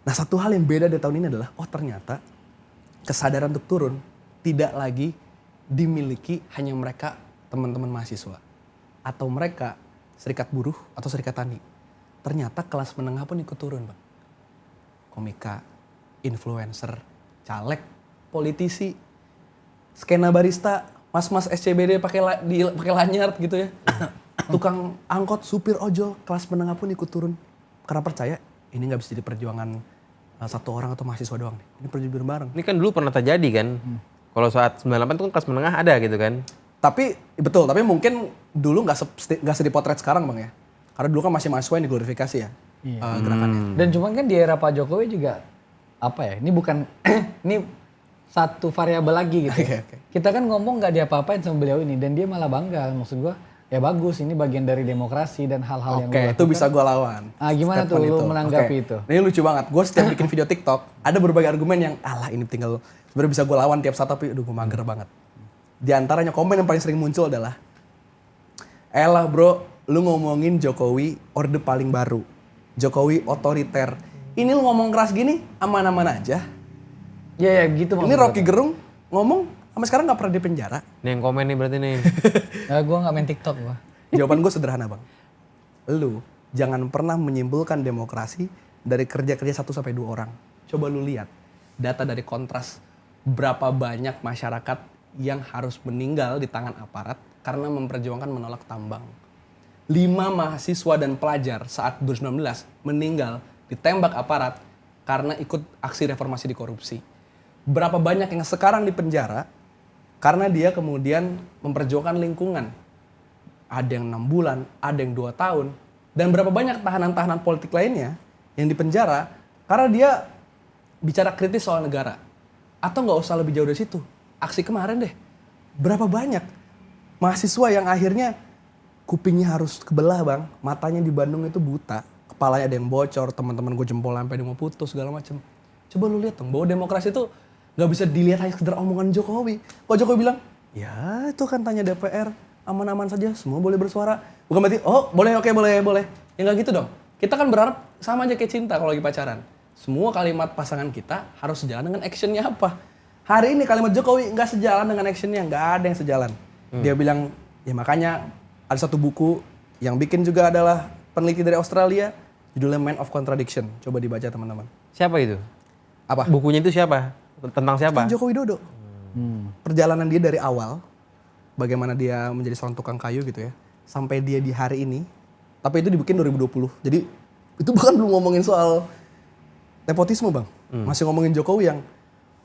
Nah satu hal yang beda dari tahun ini adalah, oh ternyata kesadaran untuk turun tidak lagi dimiliki hanya mereka teman-teman mahasiswa. Atau mereka serikat buruh atau serikat tani. ternyata kelas menengah pun ikut turun Bang. Komika, influencer, caleg, politisi, skena barista, mas-mas SCBD pakai lanyard gitu ya. Tukang angkot, supir ojol, kelas menengah pun ikut turun. Karena percaya ini nggak bisa jadi perjuangan satu orang atau mahasiswa doang nih. Ini perjuangan bareng. Ini kan dulu pernah terjadi kan. Kalau saat 98 itu kan kelas menengah ada gitu kan. Tapi betul, tapi mungkin dulu nggak sedipotret sekarang Bang ya. Karena dulu kan masih mahasiswa yang diglorifikasi ya gerakannya. Dan cuman kan di era Pak Jokowi juga apa ya? Ini bukan ini satu variabel lagi gitu. Oke. Kita kan ngomong nggak diapa-apain sama beliau ini dan dia malah bangga. Maksud gua ya bagus, ini bagian dari demokrasi dan hal-hal yang Oke, itu bisa gue lawan. Gimana tuh lu menanggapi itu? Ini lucu banget. Gue setiap bikin video TikTok, ada berbagai argumen yang ini tinggal sebenarnya bisa gue lawan tiap saat tapi aduh gue mager banget. Di antaranya komen yang paling sering muncul adalah, elah bro, lu ngomongin Jokowi orde paling baru. Jokowi otoriter. Ini lu ngomong keras gini, aman-aman aja. Ya gitu Ini Rocky Gerung ngomong, sampai sekarang gak pernah di penjara. Nih yang komen nih berarti nih. Gue nggak main TikTok gua. Jawaban gue sederhana Bang. Lu jangan pernah menyimpulkan demokrasi dari kerja-kerja 1-2 orang. Coba lu lihat data dari Kontras. Berapa banyak masyarakat yang harus meninggal di tangan aparat karena memperjuangkan menolak tambang. 5 mahasiswa dan pelajar saat 2019 meninggal ditembak aparat karena ikut aksi reformasi di korupsi. Berapa banyak yang sekarang di penjara karena dia kemudian memperjuangkan lingkungan. Ada yang 6 bulan, ada yang 2 tahun. Dan berapa banyak tahanan-tahanan politik lainnya yang di penjara karena dia bicara kritis soal negara. Atau nggak usah lebih jauh dari situ. Aksi kemarin deh. Berapa banyak mahasiswa yang akhirnya kupingnya harus kebelah Bang. Matanya di Bandung itu buta. Kepalanya ada yang bocor, teman-teman gue jempol sampai dia mau putus segala macem. Coba lu lihat dong, bahwa demokrasi itu nggak bisa dilihat hanya sekedar omongan Jokowi. Kalau Jokowi bilang, ya itu kan tanya DPR, aman-aman saja, semua boleh bersuara. Bukan berarti, oh boleh, oke, boleh. Ya nggak gitu dong. Kita kan berharap sama aja kayak cinta kalau lagi pacaran. Semua kalimat pasangan kita harus sejalan dengan actionnya apa. Hari ini kalimat Jokowi nggak sejalan dengan actionnya, nggak ada yang sejalan. Dia bilang, ya makanya ada satu buku yang bikin juga adalah peneliti dari Australia, judulnya Man of Contradiction. Coba dibaca teman-teman. Siapa itu? Apa? Bukunya itu siapa? Tentang siapa? Joko Widodo. Perjalanan dia dari awal, bagaimana dia menjadi seorang tukang kayu gitu ya, sampai dia di hari ini, tapi itu dibikin 2020. Jadi itu bukan belum ngomongin soal nepotisme Bang. Masih ngomongin Jokowi yang,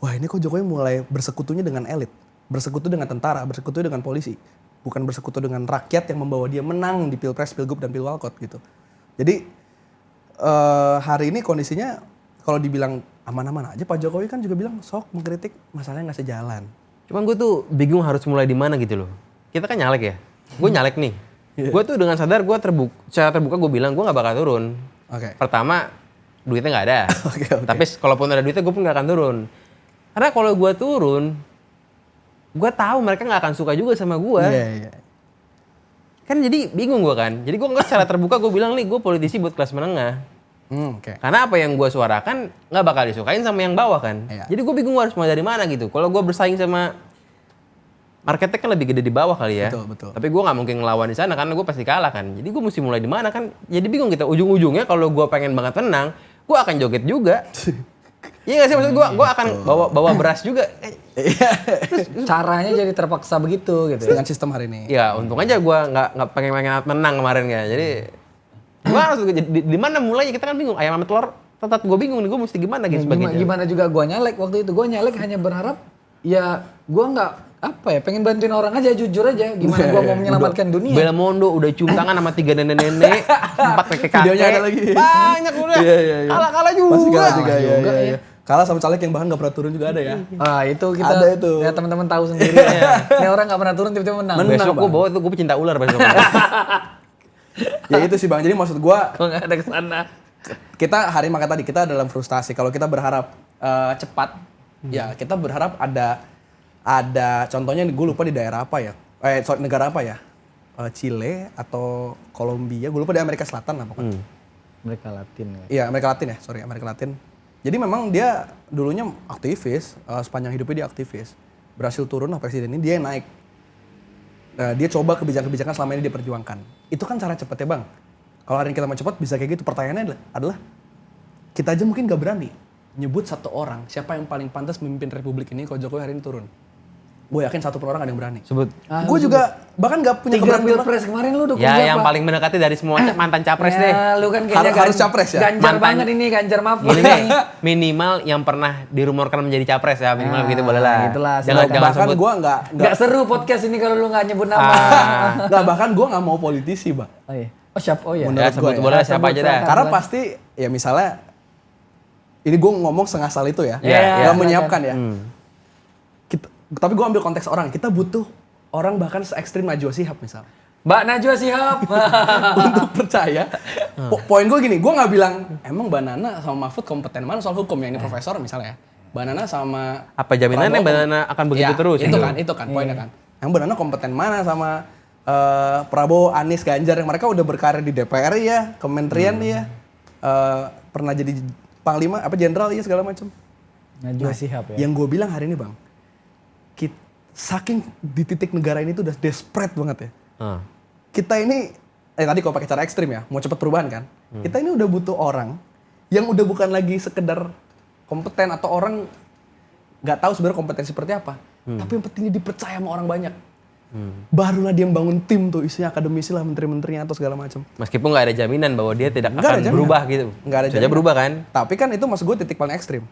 wah ini kok Jokowi mulai bersekutunya dengan elit, bersekutu dengan tentara, bersekutu dengan polisi. Bukan bersekutu dengan rakyat yang membawa dia menang di Pilpres, Pilgub, dan Pilwalkot gitu. Jadi hari ini kondisinya kalau dibilang aman-aman aja, Pak Jokowi kan juga bilang sok mengkritik masalahnya nggak sejalan. Cuman gue tuh bingung harus mulai di mana gitu loh. Kita kan nyalek ya. Gue nyalek nih. Gue tuh dengan sadar gue secara terbuka gue bilang gue nggak bakal turun. Oke. Pertama duitnya nggak ada. Oke. Tapi kalaupun ada duitnya gue pun nggak akan turun. Karena kalau gue turun, gue tahu mereka nggak akan suka juga sama gue. Iya. Kan jadi bingung gue kan. Jadi gue nggak secara terbuka gue bilang nih gue politisi buat kelas menengah. Oke. Karena apa yang gue suarakan nggak bakal disukain sama yang bawah kan. Iya. Jadi gue bingung harus mulai dari mana gitu. Kalau gue bersaing sama marketnya kan lebih gede di bawah kali ya. Betul. Tapi gue nggak mungkin ngelawan di sana karena gue pasti kalah kan. Jadi gue mesti mulai di mana kan. Jadi bingung kita. Ujung-ujungnya kalau gue pengen banget menang, gue akan joget juga. Iya nggak sih, maksud gue akan bawa beras juga. Caranya jadi terpaksa begitu gitu. Dengan sistem hari ini. Ya untung aja gue nggak pengen menang kemarin ya. Jadi gue harus di mana mulainya, kita kan bingung. Ayam sama telur tetap gue bingung nih, gue mesti gimana gitu sebagainya. Gimana juga gue nyalek waktu itu. Gue nyalek hanya berharap ya gue nggak pengen bantuin orang aja, jujur aja. Gimana gue mau menyelamatkan dunia. Belamondo udah cium tangan sama 3 nenek-nenek, 4 kakek-kakek. Videonya ada lagi. Banyak udah. Iya. Kalah juga. Masih kalah juga ya. Kalah sama caleg yang bahkan nggak pernah turun juga ada ya. Itu kita Ada itu. ya teman-teman tahu sendiri ya. Ini orang nggak pernah turun tiba-tiba menang. Besok gue bawa tuh, gue pecinta ular besok. Ya itu sih Bang. Jadi maksud gue, Gue nggak ada kesana. kita hari makan tadi kita dalam frustasi. Kalau kita berharap cepat, ya kita berharap ada contohnya gue lupa di daerah apa ya, negara apa ya, Chile atau Kolombia, gue lupa, di Amerika Selatan lah pokoknya. Mereka Latin ya. Iya Amerika Latin. Jadi memang dia dulunya aktivis, sepanjang hidupnya dia aktivis, berhasil turun lah presiden ini, dia yang naik. Dia coba kebijakan-kebijakan selama ini dia perjuangkan. Itu kan cara cepetnya Bang. Kalau hari ini kita mau cepat bisa kayak gitu. Pertanyaannya adalah kita aja mungkin gak berani nyebut satu orang siapa yang paling pantas memimpin Republik ini kalau Jokowi hari ini turun. Gue yakin satu per orang ada yang berani. Sebut. Gue juga bahkan gak punya 3 pilpres kemarin lu dukung Ya siapa? yang paling mendekati dari semua mantan capres deh. Ya, lu kan kayaknya Harus capres ya? Ganjar Mantan- banget ini, Ganjar Mahfud. Gini deh, minimal yang pernah dirumorkan menjadi capres ya, minimal begitu boleh lah. itulah, Jangan silakan. bahkan sebut. gue Nggak seru podcast ini kalau lu nggak nyebut nama. nggak bahkan gue nggak mau politisi, Bang. Oh iya. Oh siap, oh iya. Menurut Ya sebut gua ya. boleh lah, siapa Sebut, aja dah. silakan. Karena pasti ya misalnya ini gue ngomong sengasal itu ya, Iya, nggak menyiapkan ya. Tapi gue ambil konteks orang. Kita butuh orang bahkan se-ekstrim Najwa Shihab misalnya. Mbak Najwa Shihab. Untuk percaya. Poin gue gini, gue nggak bilang emang Mbak Nana sama Mahfud kompeten mana soal hukum ya, ini profesor misalnya ya. Mbak Nana sama Apa jaminannya Prabowo- Mbak Nana akan begitu Ya, terus? Itu kan poinnya kan. Yang Mbak Nana kompeten mana sama Prabowo, Anies, Ganjar yang mereka udah berkarir di DPR ya, kementerian ya, pernah jadi panglima apa jenderal ya segala macam. Najwa Shihab ya. Yang gue bilang hari ini Bang, saking di titik negara ini tuh udah desperate banget ya. Kita ini, tadi kalau pakai cara ekstrim ya, mau cepet perubahan kan. Kita ini udah butuh orang yang udah bukan lagi sekedar kompeten atau orang nggak tahu sebenarnya kompetensi seperti apa. Tapi yang pentingnya dipercaya sama orang banyak. Barulah dia bangun tim tuh, isinya akademisi lah, menteri-menterinya atau segala macam. Meskipun nggak ada jaminan bahwa dia tidak Nggak ada akan jaminan. berubah gitu. Nggak ada Bisa aja jaminan. berubah kan? Tapi kan itu maksud gue titik paling ekstrim.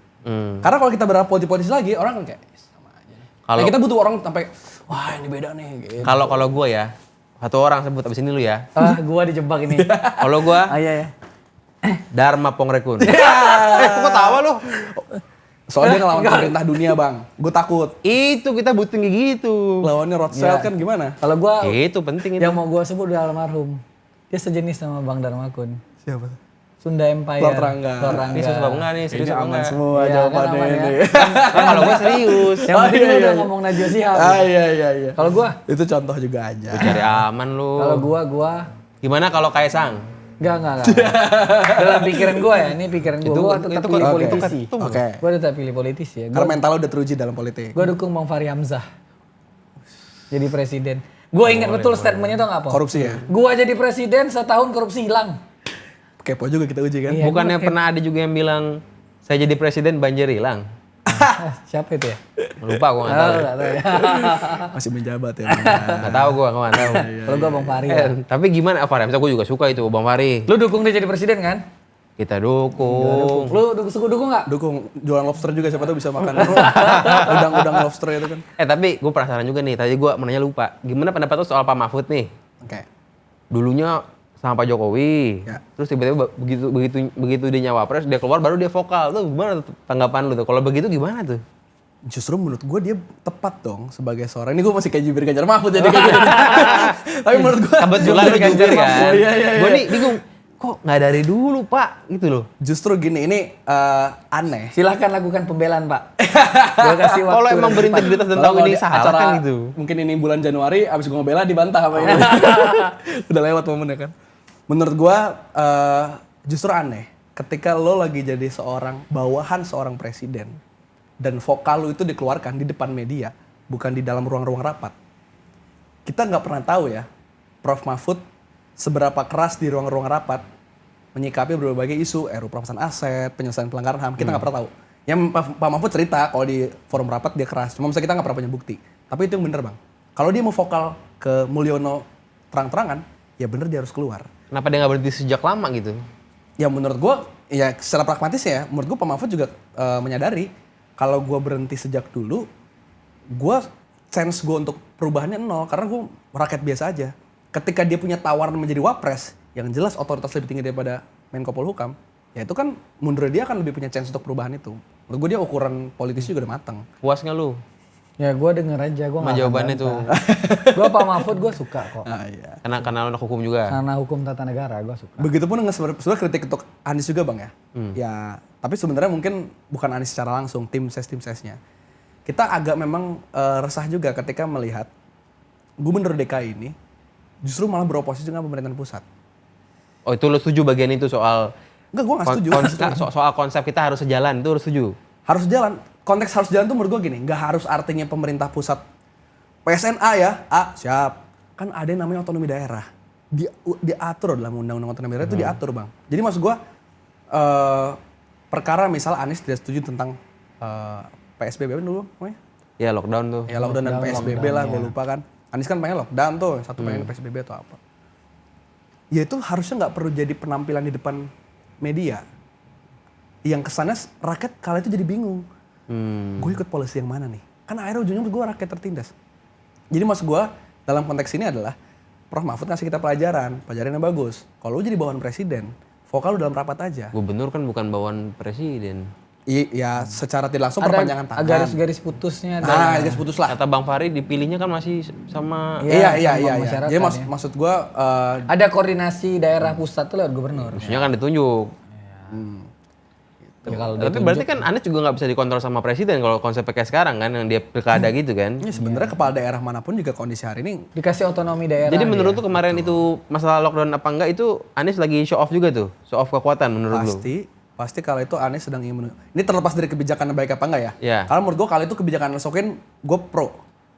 Karena kalau kita berharap politis lagi, orang kan kayak sama aja nih. Kalau- Kita butuh orang sampai wah ini beda nih. Gitu. Kalau gue ya, satu orang sebut abis ini lu ya. Gua dijebak ini. Kalau gue, Iya ya. Dharma Pongrekun. Kok tawa lo? Soalnya dia ngelawan pemerintah dunia Bang. Gue takut. Itu kita butuh kayak gitu. Lawannya Rothschild kan gimana? Kalau gua Itu penting itu. yang mau gua sebut udah almarhum. Dia sejenis sama Bang Darmakun. Siapa? Sunda Empire. Lord Rangga. Ini serius apa enggak nih? Serius Ini apa aman enggak? semua Iya, jawabannya kan aman ya. ini. Kan kalau gue serius. Yang penting lu udah ngomong Najwa Shihab. Iya. Kalau gua, Itu contoh juga aja. Lu cari aman lu. kalau gua Gimana kalau Kaisang? enggak. Dalam pikiran gua ya, ini pikiran gua. Gua tetap itu pilih kan- politisi. Oke. Gua tetap pilih politisi ya. Karena mental udah teruji dalam politik. Gua dukung Bang Fahri Hamzah. Jadi presiden. Gua ingat betul statementnya tau nggak apa? Korupsi ya. Gua jadi presiden setahun korupsi hilang. Kepo juga kita uji kan. Iya. Bukannya pernah ada juga yang bilang saya jadi presiden banjir hilang. Siapa itu ya? Lupa gue nggak tahu. Nggak tahu ya. Masih menjabat ya. Nggak tahu gue nggak tahu. Kalau gua Bang Fahri ya. Tapi gimana Fahri? Misalnya gue juga suka itu Bang Fahri. Lu dukung dia jadi presiden kan? Kita dukung. Lu dukung nggak? Dukung jualan lobster juga siapa tahu bisa makan. Udang-udang lobster itu kan. Tapi gue penasaran juga nih. Tadi gue menanya lupa. Gimana pendapat lu soal Pak Mahfud nih? Oke. Dulunya sama Pak Jokowi, Ya. terus tiba-tiba begitu dia nyawapres, dia keluar baru dia vokal. Tuh gimana tuh tanggapan lu tuh? Kalau begitu gimana tuh? Justru menurut gue dia tepat dong sebagai seorang. Ini gue masih kayak Jibir Ganjar Mahfud jadi kayak gini. Tapi menurut gue Kebetulan lu Ganjar kan. Iya. Gue nih bingung. Kok nggak dari dulu Pak? Gitu loh. Justru gini, ini aneh. Silahkan lakukan pembelaan Pak. Gua kasih waktu. Kalau emang dan berintegritas dan Kalau tahu ini di salah acara kan gitu. Mungkin ini bulan Januari, abis gue ngebela dibantah apa ini. Udah lewat momennya kan. Menurut gue justru aneh. Ketika lo lagi jadi seorang bawahan seorang presiden. Dan vokal lo itu dikeluarkan di depan media. Bukan di dalam ruang-ruang rapat. Kita nggak pernah tahu ya. Prof Mahfud seberapa keras di ruang-ruang rapat. Menyikapi berbagai isu. Perampasan aset, penyelesaian pelanggaran HAM. Kita nggak pernah tahu. Yang Pak Mahfud cerita kalau di forum rapat dia keras. Cuma misalnya kita nggak pernah punya bukti. Tapi itu yang bener Bang. Kalau dia mau vokal ke Mulyono terang-terangan, ya bener dia harus keluar. Kenapa dia nggak berhenti sejak lama gitu? Ya menurut gue, ya secara pragmatis ya, menurut gue Pak Mahfud juga menyadari kalau gue berhenti sejak dulu, chance gue untuk perubahannya nol. Karena gue rakyat biasa aja. Ketika dia punya tawaran menjadi wapres, yang jelas otoritas lebih tinggi daripada Menko Polhukam, ya itu kan mundur dia akan lebih punya chance untuk perubahan itu. Menurut gue dia ukuran politis juga udah matang. Puas nggak lu? Ya gue denger aja, gue Sama jawabannya tuh. Gue Pak Mahfud gue suka kok. Iya. Karena anak hukum juga. Karena hukum tata negara gue suka. Begitupun dengan sebenarnya kritik untuk Anies juga Bang ya. Ya, tapi sebenarnya mungkin bukan Anies secara langsung, tim sesnya. Kita agak memang resah juga ketika melihat Gubernur DKI ini justru malah beroposisi dengan pemerintahan pusat. Oh itu lu setuju bagian itu soal Enggak, gue gak setuju. soal konsep kita harus sejalan itu harus setuju. Harus jalan. Konteks harus jalan tuh menurut gue gini, nggak harus artinya pemerintah pusat PSNA ya, siap. Kan ada yang namanya otonomi daerah. diatur dalam undang-undang otonomi daerah itu diatur bang. Jadi maksud gue perkara misal Anies tidak setuju tentang PSBB dulu, namanya? Ya lockdown tuh. Ya lockdown dan PSBB lah, gue lupa kan. Anies kan pengen lockdown tuh, satu pengen PSBB atau apa. Ya itu harusnya nggak perlu jadi penampilan di depan media. Yang kesannya rakyat kala itu jadi bingung. Gue ikut polisi yang mana nih? Kan akhirnya ujungnya gue rakyat tertindas. Jadi maksud gue dalam konteks ini adalah Prof Mahfud ngasih kita pelajaran yang bagus. Kalau lu jadi bawahan presiden, vokal lu dalam rapat aja. Gubernur kan bukan bawahan presiden. Iya, secara tidak langsung perpanjangan tangan. Ada garis-garis putusnya. Nah, garis putus lah. Kata Bang Fahri dipilihnya kan masih sama. Iya. masyarakat Jadi ya. maksud gue Ada koordinasi daerah pusat tuh lewat gubernur. Maksudnya kan ditunjuk. Ya, kalau Tapi berarti kan Anies juga nggak bisa dikontrol sama presiden kalau konsep kayak sekarang kan yang dia pilkada gitu kan. ya sebenarnya kepala daerah manapun juga kondisi hari ini dikasih otonomi daerah. Jadi menurut tuh kemarin itu masalah lockdown apa enggak itu Anies lagi show off juga tuh, show off kekuatan menurut lu? pasti kalau itu Anies sedang ingin ini terlepas dari kebijakan baik apa enggak ya. Iya. Karena menurut gue kalau itu kebijakan Sokin gue pro.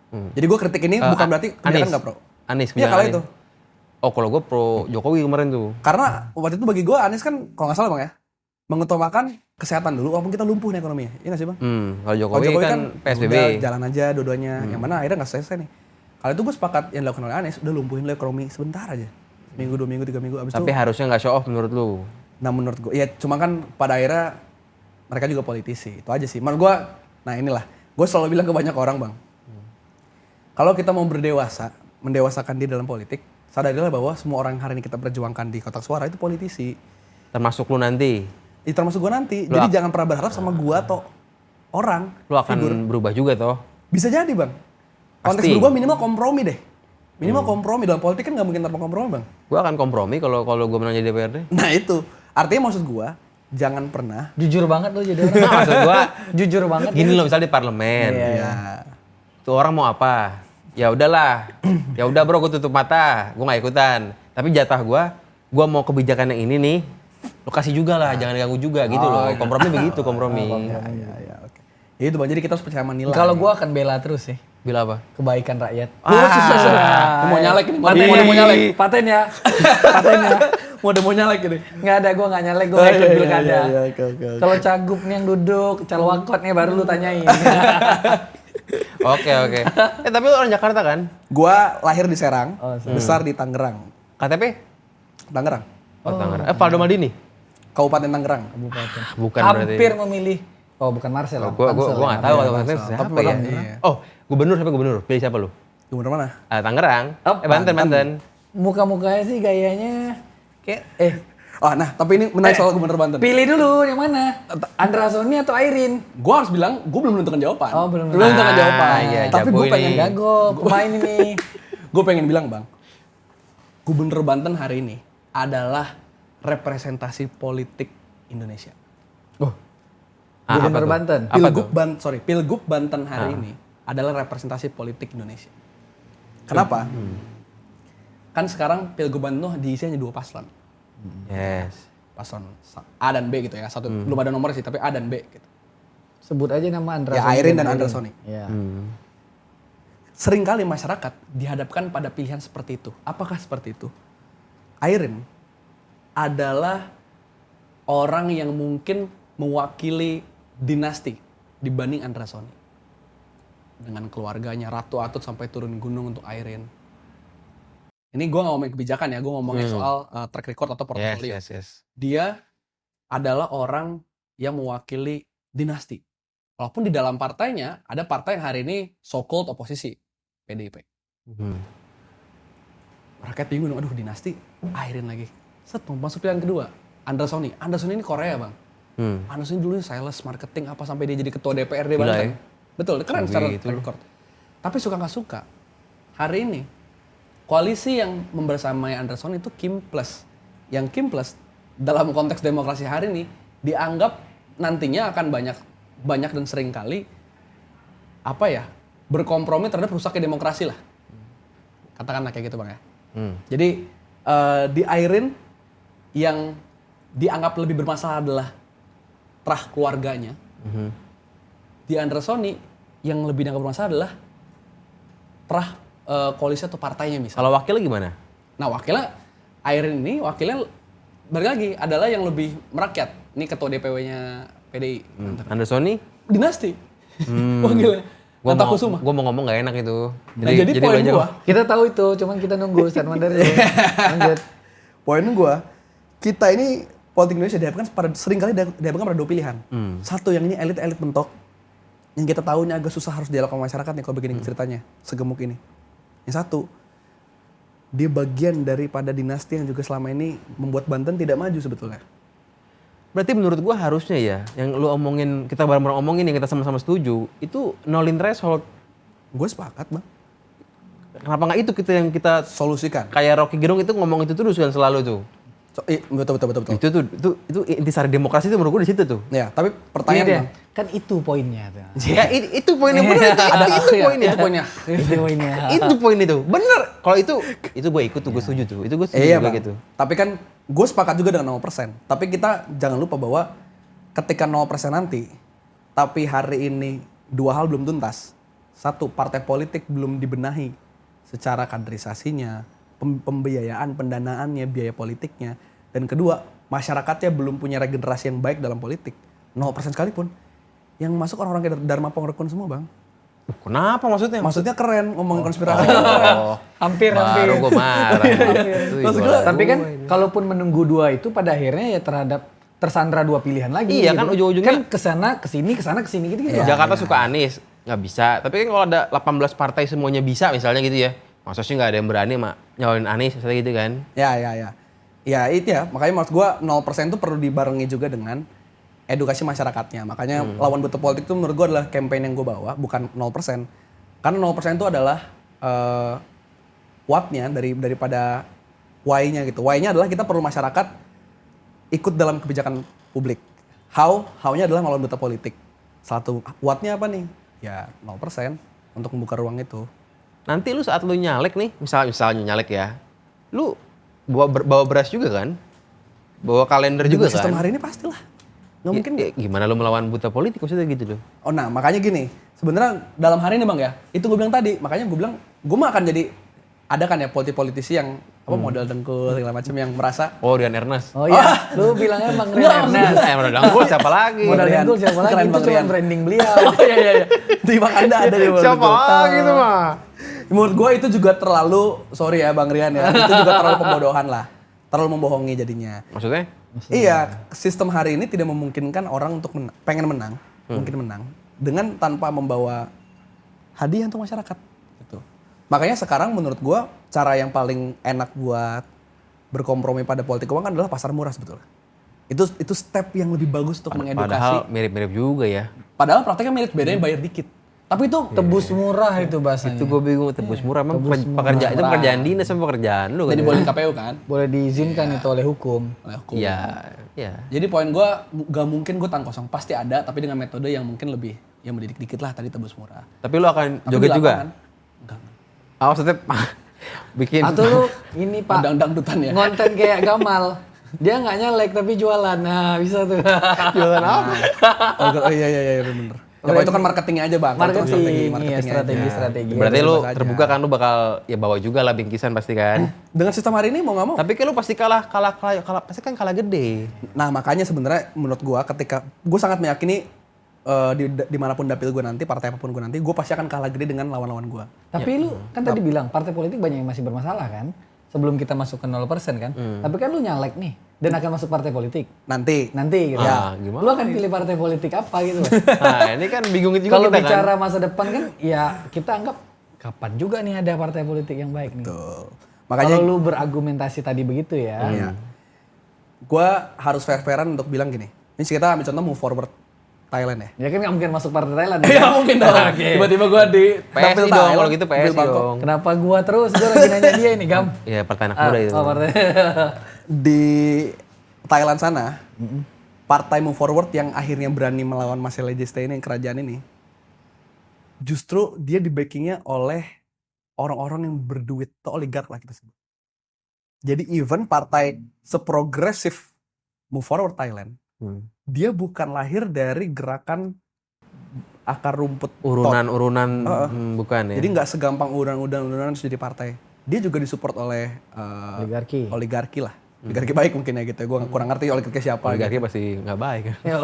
Jadi gue kritik ini bukan berarti kebijakan nggak pro. Anies. Iya kalau itu. Oh kalau gue pro Jokowi kemarin tuh. Karena waktu itu bagi gue Anies kan kalau nggak salah bang ya mengutamakan kesehatan dulu walaupun kita lumpuh nih ekonominya. Iya nggak sih bang? Kalau Jokowi kan PSBB. Udah jalan aja dua-duanya. Yang mana akhirnya nggak selesai nih. Kalau itu gue sepakat yang dilakukan oleh Anies udah lumpuhin lo ekonomi sebentar aja. Minggu, 2 minggu, 3 minggu abis Tapi itu. harusnya nggak show off menurut lu. Nah menurut gue, ya cuma kan pada akhirnya mereka juga politisi, itu aja sih. Menurut gue, nah inilah, gue selalu bilang ke banyak orang bang. Kalau kita mau berdewasa, mendewasakan diri dalam politik, sadarilah bahwa semua orang yang hari ini kita perjuangkan di kotak suara itu politisi. Termasuk lu nanti. Termasuk gue nanti, jadi jangan pernah berharap sama gue atau orang. Lu akan berubah juga toh. Bisa jadi bang. Konteks Pasti. berubah minimal kompromi deh. Minimal kompromi, dalam politik kan gak mungkin tanpa kompromi bang. Gue akan kompromi kalau gue menang jadi DPRD. Nah itu, artinya maksud gue, jangan pernah. jujur banget lo jadi orang. Nah, maksud gue Jujur banget. gini loh misalnya di parlemen. Ya, Tuh orang mau apa? Ya udahlah. Ya udah bro, gue tutup mata. Gue nggak ikutan. Tapi jatah gue mau kebijakan yang ini nih. Lo kasih juga lah, jangan ganggu juga gitu loh. Kompromi begitu kompromi. ya, oke. Ya itu bang, jadi kita harus percaya sama nilai. Kalau gue akan bela terus sih Bila apa? kebaikan rakyat. Ini mau nyalek ini, Paten mau nyalek. Paten ya. Paten ya. Mau nyalek ini. Nggak ada, gue nggak nyalek, gue nggak ikut pilkada. Iya, oke. Kalau cagup nih yang duduk, calon wakotnya baru lu tanyain. Oke. Tapi lu orang Jakarta kan? Gua lahir di Serang, besar di Tangerang. KTP? Tangerang. Oh, Tangerang. Valdo Maldini? Kabupaten Tangerang. Bukan berarti. Hampir memilih. Oh bukan Marcel. Gue nggak tahu kalau Marcel siapa ya. Oh, gubernur. Pilih siapa lu? Gubernur mana? Tangerang. Oh, Banten. Muka-mukanya sih gayanya kayak Oh, nah, tapi ini menarik soal Gubernur Banten. pilih dulu yang mana? Andra Sony atau Airin? Gua harus bilang, gua belum menentukan jawaban. Oh, belum menentukan jawaban. Iya, Tapi jago gue pengen ini. Jago, pemain ini. Gue pengen bilang, Bang. Gubernur Banten hari ini adalah representasi politik Indonesia. Gubernur Banten. Pilgub Banten hari ini adalah representasi politik Indonesia. Kenapa? Kan sekarang Pilgub Banten tuh diisi hanya 2 paslon. Yes. Paslon A dan B gitu ya. Satu belum ada nomor sih, tapi A dan B gitu. Sebut aja nama Andra Ya Sony. Airin dan Andra Sony. Iya. Seringkali masyarakat dihadapkan pada pilihan seperti itu. Apakah seperti itu? Airin adalah orang yang mungkin mewakili dinasti dibanding Andra Sony. Dengan keluarganya, Ratu Atut sampai turun gunung untuk Airin. Ini gue gak ngomongin kebijakan ya, gue ngomongin soal track record atau portfolio. Yes. Dia adalah orang yang mewakili dinasti. Walaupun di dalam partainya, ada partai yang hari ini so-called oposisi, PDIP. Rakyat bingung, aduh dinasti, Airin lagi. Set, masuk pilihan kedua, Andra Sony. Andra Sony ini Korea bang. Andra Sony dulu sales, marketing, apa sampai dia jadi ketua DPRD Banten. Betul, keren secara track record. Tapi suka gak suka, hari ini, koalisi yang membersamai Andra Sony itu Kim Plus. Yang Kim Plus dalam konteks demokrasi hari ini dianggap nantinya akan banyak dan sering kali berkompromi terhadap rusaknya demokrasi lah. Katakanlah kayak gitu bang ya. Jadi di Airin yang dianggap lebih bermasalah adalah terah keluarganya. Di Andra Sony yang lebih dianggap bermasalah adalah terah koalisi atau partainya misalnya. Kalau wakil gimana? Nah wakilnya Airin ini wakilnya balik lagi adalah yang lebih merakyat. Ini ketua DPW-nya PDI. Andersoni? Dinasti. Wakilnya. Gua mau ngomong gak enak itu. Jadi poin aja gua. Kita tahu itu, cuman kita nunggu statement dari lu. Lanjut. Poin gua, kita ini politik Indonesia seringkali dihadapkan pada dua pilihan. Satu yang ini elit-elit mentok, yang kita tahu ini agak susah harus dialog sama masyarakat nih kalau begini ceritanya, segemuk ini. Yang satu, dia bagian daripada dinasti yang juga selama ini membuat Banten tidak maju sebetulnya. Berarti menurut gua harusnya ya, yang lu omongin, kita bareng-bareng omongin yang kita sama-sama setuju, itu nolin threshold. Gue sepakat bang. Kenapa nggak itu yang kita Solusikan. kayak Rocky Gerung itu ngomong itu terus kan selalu tuh. Betul. Itu intisari demokrasi itu menurut gua di situ tuh. Ya, tapi Iya pertanyaan deh, bang. kan itu poinnya. Tuh. Ya, itu poinnya bener itu poinnya. Itu poinnya. Itu poinnya. Itu poin itu. Bener. Kalau itu gue ikut tuh, gue setuju tuh. Itu gue setuju Iya juga bang. gitu. Tapi kan gue sepakat juga dengan 0%. Tapi kita jangan lupa bahwa ketika 0% nanti, tapi hari ini dua hal belum tuntas. Satu, partai politik belum dibenahi secara kaderisasinya, pembiayaan, pendanaannya, biaya politiknya. Dan kedua, masyarakatnya belum punya regenerasi yang baik dalam politik. 0% sekalipun. Yang masuk orang-orang kayak Dharma Pongrekun semua bang. Kenapa maksudnya? Maksudnya keren, ngomongin konspirasi. Hampir. Baru gue marah. Maksud gue, Tapi kan kalaupun menunggu dua itu pada akhirnya ya tersandra dua pilihan lagi. Iya gitu. kan ujung-ujungnya. Kan kesana kesini gitu. Jakarta suka Anies, nggak bisa. Tapi kan kalau ada 18 partai semuanya bisa misalnya gitu ya. Masa sih nggak ada yang berani nyalonin Anies misalnya gitu kan. Ya. Ya itu ya, makanya maksud gue 0% itu perlu dibarengi juga dengan edukasi masyarakatnya. Makanya lawan buta politik itu menurut gue adalah campaign yang gue bawa, bukan 0%. Karena 0% itu adalah what-nya daripada why-nya gitu. Why-nya adalah kita perlu masyarakat ikut dalam kebijakan publik. How-nya adalah melawan buta politik. Satu, what-nya apa nih? Ya 0% untuk membuka ruang itu. Nanti lu saat lu nyalek nih, misalnya nyalek ya, lu bawa beras juga kan? Bawa kalender juga Dengan sistem kan? hari ini pastilah. Nggak mungkin Ya, gimana lu melawan buta politik maksudnya gitu loh. Oh nah makanya gini, sebenarnya dalam hari ini bang ya, itu gue bilang tadi, makanya gue bilang, gue mah akan jadi, ada kan ya politisi yang modal dengkul segala macam yang merasa, Oh, Rian Ernest. Oh iya, lu bilangnya Bang Rian Ernest. Modal dengkul siapa lagi? Modal Rian. dengkul siapa lagi? Keren Itu Bang cuma Rian. branding beliau. iya. Di bang Anda ada di modal Siapa dengkul. lagi itu mah? Menurut gue itu juga terlalu, sorry ya bang Rian ya, itu juga terlalu pembodohan lah, terlalu membohongi jadinya. Maksudnya? Iya, sistem hari ini tidak memungkinkan orang untuk pengen menang, mungkin menang dengan tanpa membawa hadiah untuk masyarakat. Gitu. Makanya sekarang menurut gua cara yang paling enak buat berkompromi pada politik uang kan adalah pasar murah sebetulnya. Itu step yang lebih bagus untuk mengedukasi. Padahal mirip-mirip juga ya. Padahal prakteknya mirip, bedanya bayar dikit. Tapi itu Tebus murah itu bahasanya. Itu gue bingung tebus murah. Emang pekerjaan itu pekerjaan dinas sama pekerjaan lu kan? jadi boleh KPU kan. Boleh diizinkan itu oleh hukum. Oleh hukum. Iya. Jadi poin gua gak mungkin gua tangan kosong, pasti ada tapi dengan metode yang mungkin lebih yang mendidik dikit lah tadi tebus murah. Tapi lu akan Tapi joget di juga? lapangan, enggak. Maksudnya bikin Atau lu ini Pak, Dangdutan ya. ngonten kayak Gamal. Dia nggak nyalek tapi jualan. Nah, bisa tuh. jualan apa? Oh iya bener. Ya kalau itu kan marketingnya aja bang. Kalau itu Marketing, marketingnya strategi. Berarti lu bebas aja. terbuka kan lu bakal ya bawa juga lah bingkisan pasti kan? Dengan sistem hari ini mau nggak mau. Tapi kan lu pasti kalah pasti kan kalah gede. Nah makanya sebenarnya menurut gua ketika gua sangat meyakini dimanapun dapil gua nanti, partai apapun gua nanti, gua pasti akan kalah gede dengan lawan-lawan gua. Tapi lu kan tadi bilang partai politik banyak yang masih bermasalah kan? Sebelum kita masuk ke 0% kan? Tapi kan lu nyalek nih dan akan masuk partai politik. Nanti. Gitu. Gimana Lu akan pilih partai politik apa gitu. Nah ini kan bingung juga Kalau kita bicara kan. masa depan kan ya kita anggap kapan juga nih ada partai politik yang baik nih. Tuh. Makanya Kalau lu berargumentasi tadi begitu ya. iya. Gua harus fair-fairan untuk bilang gini. Ini kita ambil contoh move forward Thailand ya. Ya kan nggak mungkin masuk partai Thailand. Iya mungkin dong. Tiba-tiba gua di PSI dong kalau gitu PSI Bangkok. dong. Kenapa gua terus? Gua lagi nanya dia ini, Gam. Iya partai anak muda itu. Oh, partai. Di Thailand sana, partai Move Forward yang akhirnya berani melawan Marcelo Jeste ini, kerajaan ini, justru dia di backingnya oleh orang-orang yang berduit, atau oligark lah kita sebut. Jadi even partai seprogresif Move Forward Thailand, dia bukan lahir dari gerakan akar rumput Urunan bukan ya. Jadi nggak segampang urunan harus jadi partai. dia juga disupport oleh oligarki lah. Oligarki baik mungkin ya gitu. Gue kurang ngerti oligarki siapa. Oligarki pasti nggak baik. Ya,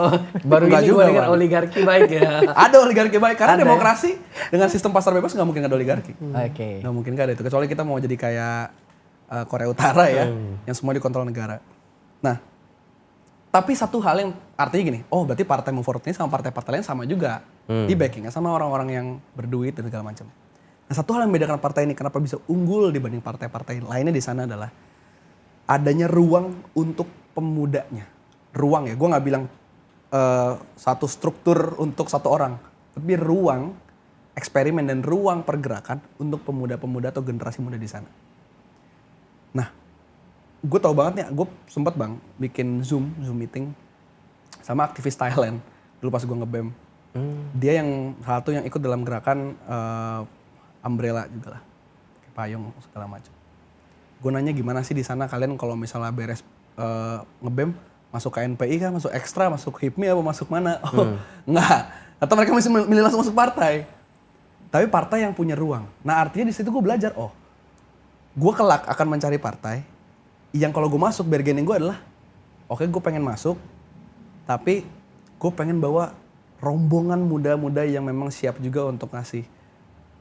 baru Enggak ini juga, gue dengar Bang. oligarki baik ya. Ada oligarki baik karena Ada. demokrasi dengan sistem pasar bebas nggak mungkin ada oligarki. Oke. Nggak mungkin nggak ada itu. Kecuali kita mau jadi kayak Korea Utara ya, yang semua dikontrol negara. Nah, tapi satu hal yang artinya gini, oh berarti partai Move Forward ini sama partai-partai lain sama juga. Di backingnya sama orang-orang yang berduit dan segala macam. Nah, satu hal yang membedakan partai ini kenapa bisa unggul dibanding partai-partai lainnya di sana adalah adanya ruang untuk pemudanya. Ruang ya, gue nggak bilang satu struktur untuk satu orang. Tapi ruang eksperimen dan ruang pergerakan untuk pemuda-pemuda atau generasi muda di sana. Nah, gue tau banget nih, gue sempet bang bikin Zoom meeting sama aktivis Thailand. Dulu pas gue nge-BEM. Dia yang salah satu yang ikut dalam gerakan umbrella juga lah. Payung segala macam. Gue nanya gimana sih di sana kalian kalau misalnya beres nge-BEM masuk ke NPI kah, masuk ekstra, masuk HIPMI apa masuk mana? Oh, enggak. Atau mereka masih milih langsung masuk partai. Tapi partai yang punya ruang. Nah artinya di situ gue belajar, oh gue kelak akan mencari partai yang kalau gue masuk bargaining gue adalah oke, gue pengen masuk, tapi gue pengen bawa rombongan muda-muda yang memang siap juga untuk ngasih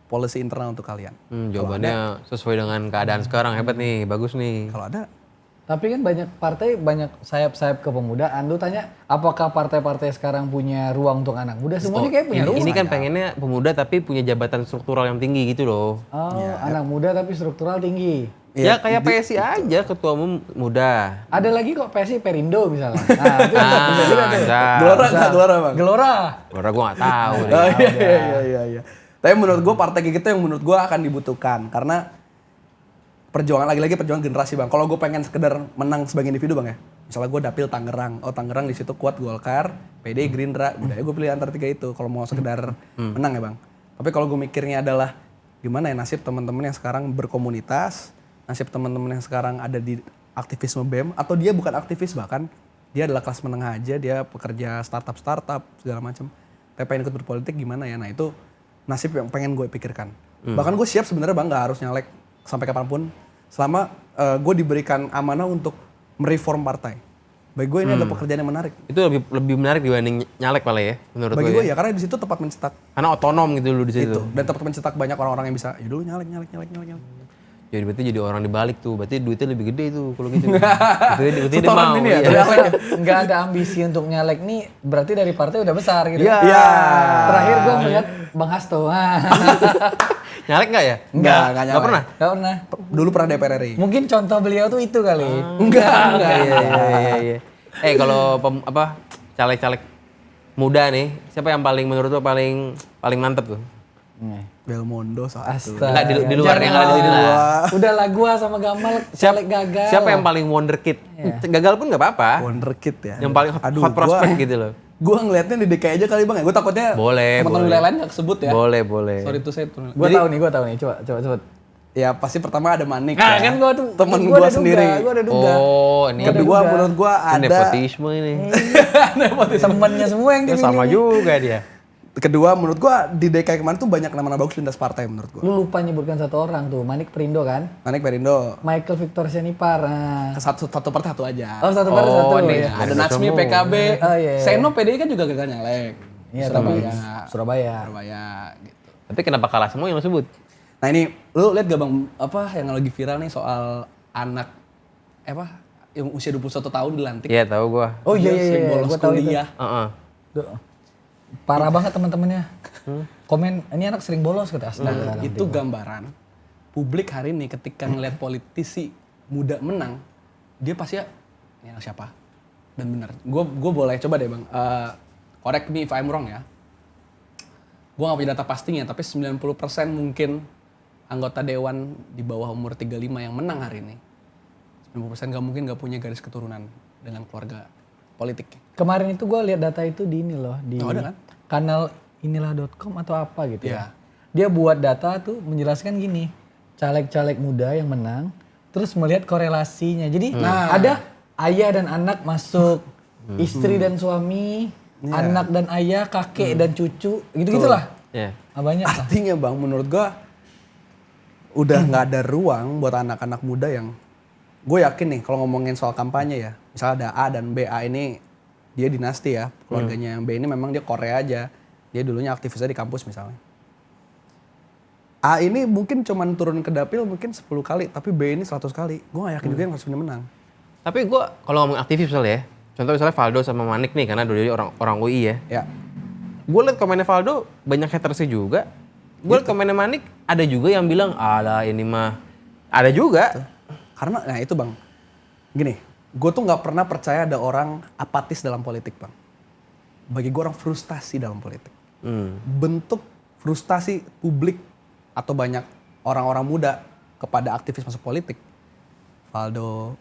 policy internal untuk kalian. Jawabannya sesuai dengan keadaan sekarang, hebat nih, bagus nih. Kalau ada, Tapi kan banyak partai, banyak sayap-sayap kepemudaan. Lu tanya, apakah partai-partai sekarang punya ruang untuk anak muda? Semuanya kayak punya ruang. Ini kan pengennya pemuda tapi punya jabatan struktural yang tinggi gitu loh. Oh, anak muda tapi struktural tinggi. Ya kayak PSI aja, ketua umum muda. Ada lagi kok PSI Perindo misalnya. Nah, itu bisa juga tuh. Gelora nggak Gelora bang? Gelora. Gelora gue nggak tahu deh. Oh, iya. Tapi menurut gue partai kayak gitu yang menurut gue akan dibutuhkan karena perjuangan lagi-lagi perjuangan generasi bang. Kalau gue pengen sekedar menang sebagai individu bang ya, misalnya gue dapil Tangerang, oh Tangerang di situ kuat Golkar, PD, Gerindra, udah ya gue pilih antara tiga itu. Kalau mau sekedar menang ya bang. Tapi kalau gue mikirnya adalah gimana ya nasib teman-teman yang sekarang berkomunitas, nasib teman-teman yang sekarang ada di aktivisme BEM atau dia bukan aktivis bahkan dia adalah kelas menengah aja, dia pekerja startup segala macam. Tapi pengen ikut berpolitik gimana ya? Nah itu nasib yang pengen gue pikirkan. Bahkan gue siap sebenarnya bang, nggak harus nyalek sampai kapanpun. Selama gue diberikan amanah untuk mereform partai. Bagi gue ini adalah pekerjaan yang menarik. Itu lebih menarik dibanding nyalek malah ya, menurut Bagi gue gue ya, karena di situ tempat mencetak Karena otonom gitu dulu di situ. itu dan tempat mencetak banyak orang-orang yang bisa. Ya dulu nyalek. Jadi berarti jadi orang dibalik tuh, berarti duitnya lebih gede tuh kalau gitu. Berarti dia Setoran mau. ini ya, Iya. dari Nggak ada ambisi untuk nyalek nih, berarti dari partai udah besar gitu. Iya. Iya. Terakhir gue melihat Bang Hasto. Nyalek nggak ya? Enggak nyalek. Nggak pernah? Nggak pernah. Dulu pernah DPR RI. Mungkin contoh beliau tuh itu kali. Enggak. Iya. Kalau caleg-caleg muda nih, siapa yang paling menurut lo paling mantep tuh? Belmondo satu. Astaga. Enggak, di luar yang ada di sini lah. Udahlah gua sama Gamal caleg gagal. Siapa yang paling wonderkid? Gagal pun nggak apa-apa. Wonderkid ya. Yang paling hot prospect gitu loh. Gue ngelihatnya di DKI aja kali bang ya. Gue takutnya Boleh, teman-teman boleh. wilayah lain nggak kesebut ya. Boleh. Sorry to say. Gua tahu nih. Coba sebut. Ya pasti pertama ada Manik Nah, ya. kan gua tuh temen gua gue ada sendiri. Gua ada duga. Oh, ini Kedua menurut gue ini ada. nepotisme ini. Temennya semua yang dipilih. Sama juga dia. Kedua menurut gue di DKI kemarin tuh banyak nama-nama bagus lintas partai menurut gue. Lu lupa nyebutkan satu orang tuh, Manik Perindo kan? Manik Perindo. Michael Victor Sianipar. Nah. Satu partai satu aja. Oh, satu partai satu. nih. Ya. Ada Ada Natsmi semua. PKB. Oh, iya. Seno PDI kan juga gagal nyalek. Iya, Surabaya gitu. Tapi kenapa kalah semua yang lo sebut? Nah ini lu lihat gak bang apa yang lagi viral nih soal anak yang usia 21 tahun dilantik. Iya, tahu gua. Oh iya, Dia sering bolos gua tahu itu. kuliah. Heeh. Duh. Parah banget teman-temannya. Komen, ini anak sering bolos kata astaga. Itu gambaran publik hari ini ketika ngeliat politisi muda menang, dia pasti ya ini anak siapa? Dan benar. Gue boleh coba deh bang, correct me if I'm wrong ya. Gue gak punya data pastinya, tapi 90% mungkin anggota dewan di bawah umur 35 yang menang hari ini. 90% gak mungkin gak punya garis keturunan dengan keluarga politik. Kemarin itu gue lihat data itu di ini loh, di ada kan? kanal inilah.com atau apa gitu Iya. ya. Dia buat data tuh menjelaskan gini, caleg-caleg muda yang menang, terus melihat korelasinya. Jadi ada ayah dan anak masuk, istri dan suami, anak dan ayah, kakek dan cucu, gitu-gitulah. Iya. Banyak lah. Artinya bang, menurut gue udah nggak ada ruang buat anak-anak muda yang gue yakin nih kalau ngomongin soal kampanye ya, misalnya ada A dan B. A ini dia dinasti ya, keluarganya yang B ini memang dia Korea aja, dia dulunya aktivisnya di kampus misalnya. A ini mungkin cuman turun ke dapil mungkin 10 kali, tapi B ini 100 kali. Gue gak yakin juga yang harus menang. Tapi gue kalau ngomong aktivis misalnya ya, contoh misalnya Valdo sama Manik nih, karena dua-duanya orang UI ya. Ya. Gue liat komennya Valdo banyak hatersnya juga. Gue liat komennya Manik ada juga yang bilang, alah ini mah ada juga. Karena nah itu bang, gini, gue tuh nggak pernah percaya ada orang apatis dalam politik bang. Bagi gue orang frustasi dalam politik. Bentuk frustasi publik atau banyak orang-orang muda kepada aktivis masuk politik, Valdo,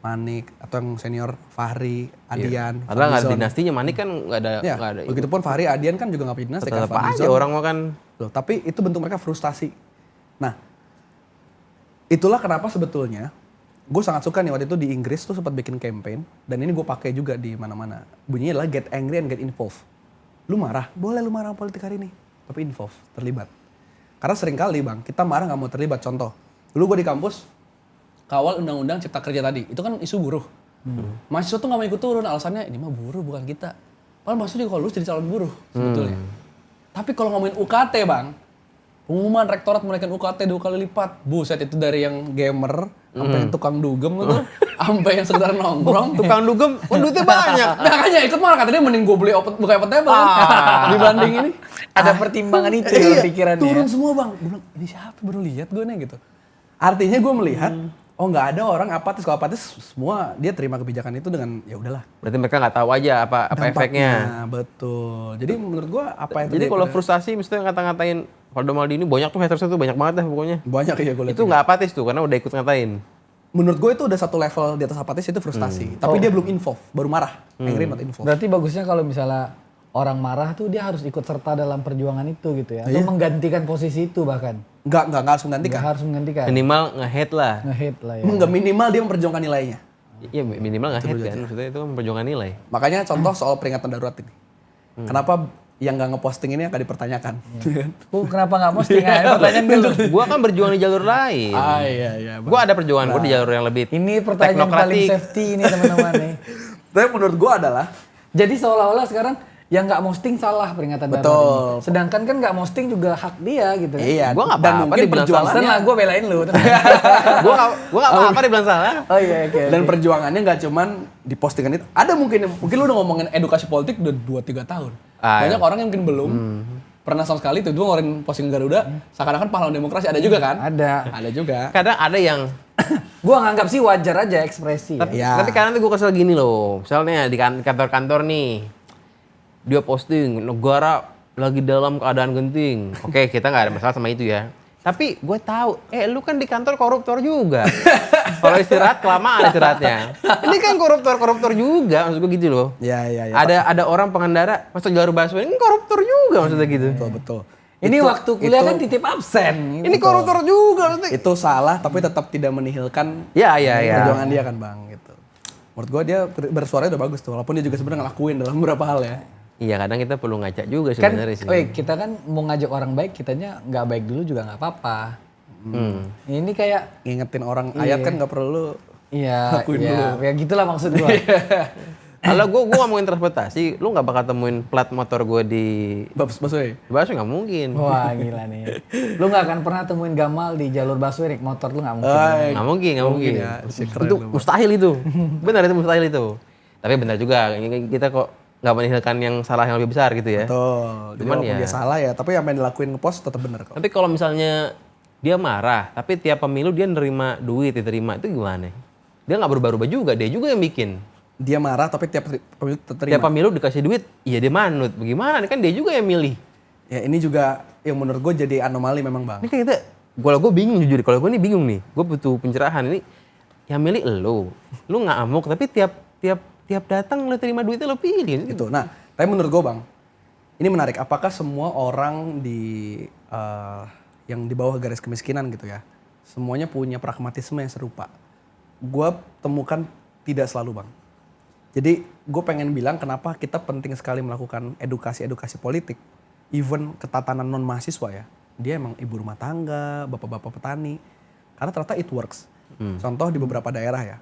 Manik, atau yang senior Fahri, Adian, Padahal nggak ada Fadlizon. dinastinya, Manik kan nggak ada. Ya, nggak ada. begitupun Fahri, Adian kan juga nggak punya dinasti. Tetap kan, aja Fadlizon. orang makan. Loh, tapi itu bentuk mereka frustasi. Nah, itulah kenapa sebetulnya gue sangat suka nih waktu itu di Inggris tuh sempat bikin campaign, dan ini gue pakai juga di mana-mana. Bunyinya adalah get angry and get involved. Lu marah, boleh lu marah politik hari ini, tapi involved, terlibat. Karena sering kali bang, kita marah nggak mau terlibat. Contoh, dulu gue di kampus kawal undang-undang cipta kerja tadi, itu kan isu buruh. Mahasiswa tuh nggak mau ikut turun, alasannya ini mah buruh bukan kita. Padahal mahasiswa juga kalau lulus jadi calon buruh sebetulnya. Tapi kalau ngomongin UKT bang, pengumuman rektorat menaikkan UKT 2 kali lipat. Buset, itu dari yang gamer, sampai yang tukang dugem tuh, sampai yang sekedar nongkrong. Tukang dugem, duitnya banyak. Makanya ikut malah katanya mending gue beli buka open table dibanding ini. Ada pertimbangan itu ya pikirannya. Turun semua bang. Gue bilang, ini siapa baru lihat gue nih gitu. Artinya gue melihat, oh nggak ada orang apatis. Kalau apatis semua dia terima kebijakan itu dengan ya udahlah. Berarti mereka nggak tahu aja apa efeknya. Betul. Jadi menurut gue apa yang Jadi terjadi kalau pada- frustasi misalnya ngata-ngatain Valdo Maldini banyak tuh hatersnya tuh banyak banget dah pokoknya. banyak ya gue lihat. Itu nggak apatis tuh karena udah ikut ngatain. Menurut gue itu udah satu level di atas apatis, itu frustasi. Tapi dia belum involve, baru marah. Angry not involve. Berarti bagusnya kalau misalnya orang marah tuh dia harus ikut serta dalam perjuangan itu gitu ya. Atau menggantikan posisi itu bahkan. Nggak harus menggantikan. Nggak harus menggantikan. Minimal nge-hate lah. Nge-hate lah ya. Nggak minimal dia memperjuangkan nilainya. Iya minimal nge-hate kan. Maksudnya itu kan memperjuangkan nilai. Makanya contoh soal peringatan darurat ini. Kenapa yang nggak ngeposting ini akan dipertanyakan? Kenapa nggak posting aja? Pertanyaan dulu. Gua kan berjuang di jalur lain. Iya. Gua ada perjuangan gua di jalur yang lebih Ini pertanyaan paling teknokratik. safety ini teman-teman nih. Tapi menurut gue adalah Jadi seolah-olah sekarang yang nggak posting salah peringatan darurat Betul. ini. Sedangkan kan nggak posting juga hak dia gitu kan. iya. Gua nggak dan apa-apa mungkin dibilang perjuangannya Senang gue belain lu. gua nggak apa-apa dibilang salah. Oh iya oke. dan perjuangannya nggak cuman di postingan itu. Ada mungkin lu udah ngomongin edukasi politik udah 2-3 tahun. Banyak orang yang mungkin belum pernah sama sekali tuh ngeluarin posting Garuda seakan-akan pahlawan demokrasi. Ada juga kan? Ada. juga. Kadang ada yang Gue nganggap sih wajar aja ekspresi. Tapi, Ya. Ya. tapi kadang tuh gue kesel gini loh. Misalnya di kantor-kantor nih, dia posting negara lagi dalam keadaan genting. Oke, kita nggak ada masalah sama itu ya. Tapi gue tahu, lu kan di kantor koruptor juga. Kalau istirahat kelamaan istirahatnya. Ini kan koruptor juga, maksud gue gitu loh. Ya. Ada orang pengendara masuk jalur busway, ini koruptor juga maksudnya gitu. Betul. Ini Itu- waktu kuliah itu- kan titip absen. Ini koruptor juga maksudnya. Itu salah tapi tetap tidak menihilkan Ya. perjuangan dia kan bang gitu. Menurut gue dia bersuara udah bagus tuh, walaupun dia juga sebenarnya ngelakuin dalam beberapa hal ya. Iya, kadang kita perlu ngajak juga Kan, sebenarnya sih. kita kan mau ngajak orang baik, kitanya nggak baik dulu juga nggak apa-apa. Ini kayak, Ngingetin orang ayat kan nggak perlu. iya, Lakuin ya gitulah maksud gue. Kalau gue ngomongin transportasi, lu nggak bakal temuin plat motor gue di Busway. busway nggak mungkin. Wah gila nih. Lu nggak akan pernah temuin Gamal di jalur busway naik motor, lu nggak mungkin. Nggak mungkin. ya, si keren Itu lu, Bang. mustahil itu. Benar itu mustahil itu. Tapi benar juga, kita kok nggak menihilkan yang salah yang lebih besar gitu ya. Betul. Jadi Cuman walaupun ya- dia salah ya, tapi yang main dilakuin ngepost tetap benar kok. Tapi kalau misalnya dia marah, tapi tiap pemilu dia nerima duit, diterima, itu gimana? Dia nggak berubah-ubah juga, dia juga yang bikin. Dia marah tapi tiap pemilu Tiap terima. pemilu dikasih duit, iya dia manut. Bagaimana? Kan dia juga yang milih. Ya ini juga yang menurut gue jadi anomali memang bang. Ini kan kita, kalau gue bingung jujur, kalau gue ini bingung nih, gue butuh pencerahan ini. Yang milih lu nggak amuk, tapi tiap datang lu terima duitnya lu pilih. Gitu. Nah, tapi menurut gue bang, ini menarik. Apakah semua orang yang di bawah garis kemiskinan gitu ya, semuanya punya pragmatisme yang serupa? Gue temukan tidak selalu bang. Jadi gue pengen bilang kenapa kita penting sekali melakukan edukasi politik, even ketatanan non mahasiswa ya. dia emang ibu rumah tangga, bapak-bapak petani. Karena ternyata it works. Contoh di beberapa daerah ya.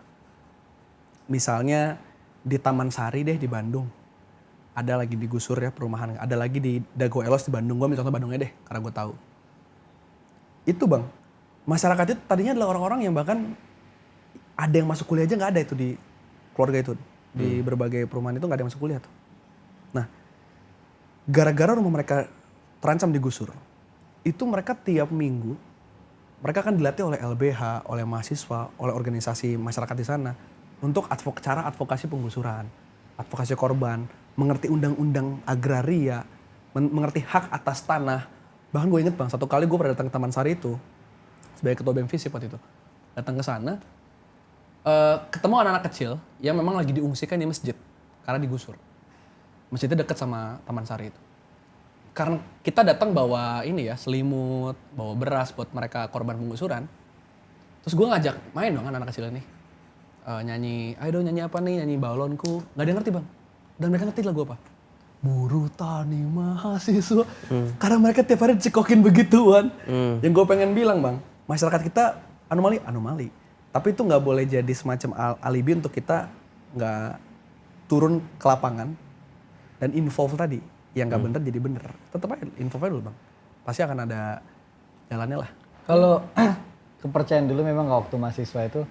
Misalnya di Taman Sari deh di Bandung. Ada lagi digusur ya perumahan. Ada lagi di Dago Elos di Bandung. Gue ambil contoh Bandungnya deh karena gue tahu. Itu bang, masyarakat itu tadinya adalah orang-orang yang bahkan ada yang masuk kuliah aja nggak ada itu di keluarga itu. Di berbagai perumahan itu nggak ada yang masuk kuliah tuh. Nah, gara-gara rumah mereka terancam digusur, itu mereka tiap minggu, mereka akan dilatih oleh LBH, oleh mahasiswa, oleh organisasi masyarakat di sana untuk cara advokasi penggusuran, advokasi korban, mengerti undang-undang agraria, mengerti hak atas tanah. Bahkan gue inget bang, satu kali gue pernah datang ke Taman Sari itu, sebagai ketua BEM-FISIP waktu itu, datang ke sana, ketemu anak-anak kecil yang memang lagi diungsikan di masjid karena digusur. Masjidnya dekat sama Taman Sari itu. Karena kita datang bawa ini ya, selimut, bawa beras buat mereka korban penggusuran. Terus gue ngajak main dong anak-anak kecil ini. Nyanyi, ayo dong nyanyi apa nih, nyanyi balonku. Gak ada yang ngerti bang. Dan mereka ngerti lagu apa. Buruh tani mahasiswa. Karena mereka tiap hari cekokin begituan. Yang gue pengen bilang bang, masyarakat kita anomali. Tapi itu nggak boleh jadi semacam alibi untuk kita nggak turun ke lapangan dan involve tadi. Yang nggak bener jadi bener. Tetap aja involve dulu bang. Pasti akan ada jalannya lah. Kalau kepercayaan dulu memang waktu mahasiswa itu,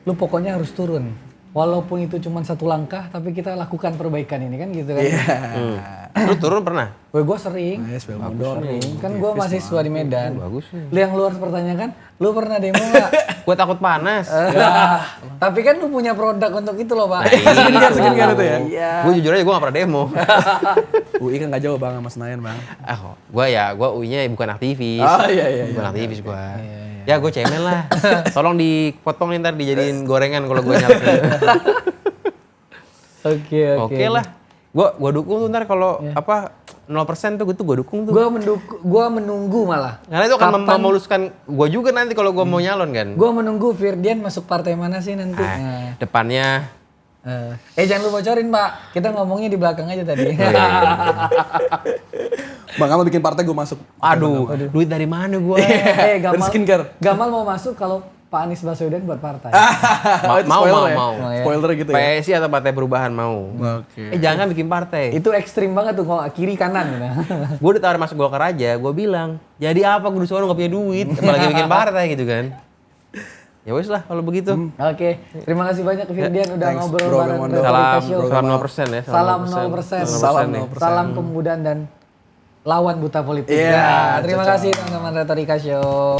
lu pokoknya harus turun. Walaupun itu cuma satu langkah, tapi kita lakukan perbaikan ini kan gitu kan. Lu turun pernah? Gue sering. Kan gue mahasiswa di Medan. Bagus. Lu yang luar pertanyakan, lu pernah demo gak? Gue takut panas. Tapi kan lu punya produk untuk itu loh Pak. Skincare itu ya. Iya. Gue jujur aja gue gak pernah demo. UI kan nggak jauh bang sama Senayan bang. Gue UI-nya bukan aktivis. Bukan aktivis gue. Ya gue cemen lah. Tolong dipotong nih ntar dijadiin gorengan kalau gue nyala. Oke lah. Gue dukung tuh ntar kalau 0% tuh gue dukung tuh. Gue menunggu malah. Karena itu akan memuluskan gue juga nanti kalau gue mau nyalon kan. Gue menunggu Firdian masuk partai mana sih nanti. Depannya. Jangan lu bocorin Pak. Kita ngomongnya di belakang aja tadi. Bang Gamal bikin partai gue masuk. Aduh, duit dari mana gue? Gamal, skincare. Gamal mau masuk kalau Pak Anies Baswedan buat partai. Mau. Spoiler gitu ya. PSI atau Partai Perubahan mau. Oke. Jangan bikin partai. Itu ekstrim banget tuh kalau kiri kanan gitu. Gue ditawarin masuk Golkar aja, gue bilang, jadi apa gue disuruh gak punya duit, apalagi bikin partai gitu kan. Ya wes lah kalau begitu. Oke, terima kasih banyak Firdian udah Thanks, ngobrol bro, bareng Gamondo. Retorika Show. Salam 0% ya. Salam 0%. Salam kemudahan dan lawan buta politik. Iya, Terima kasih teman-teman Retorika Show.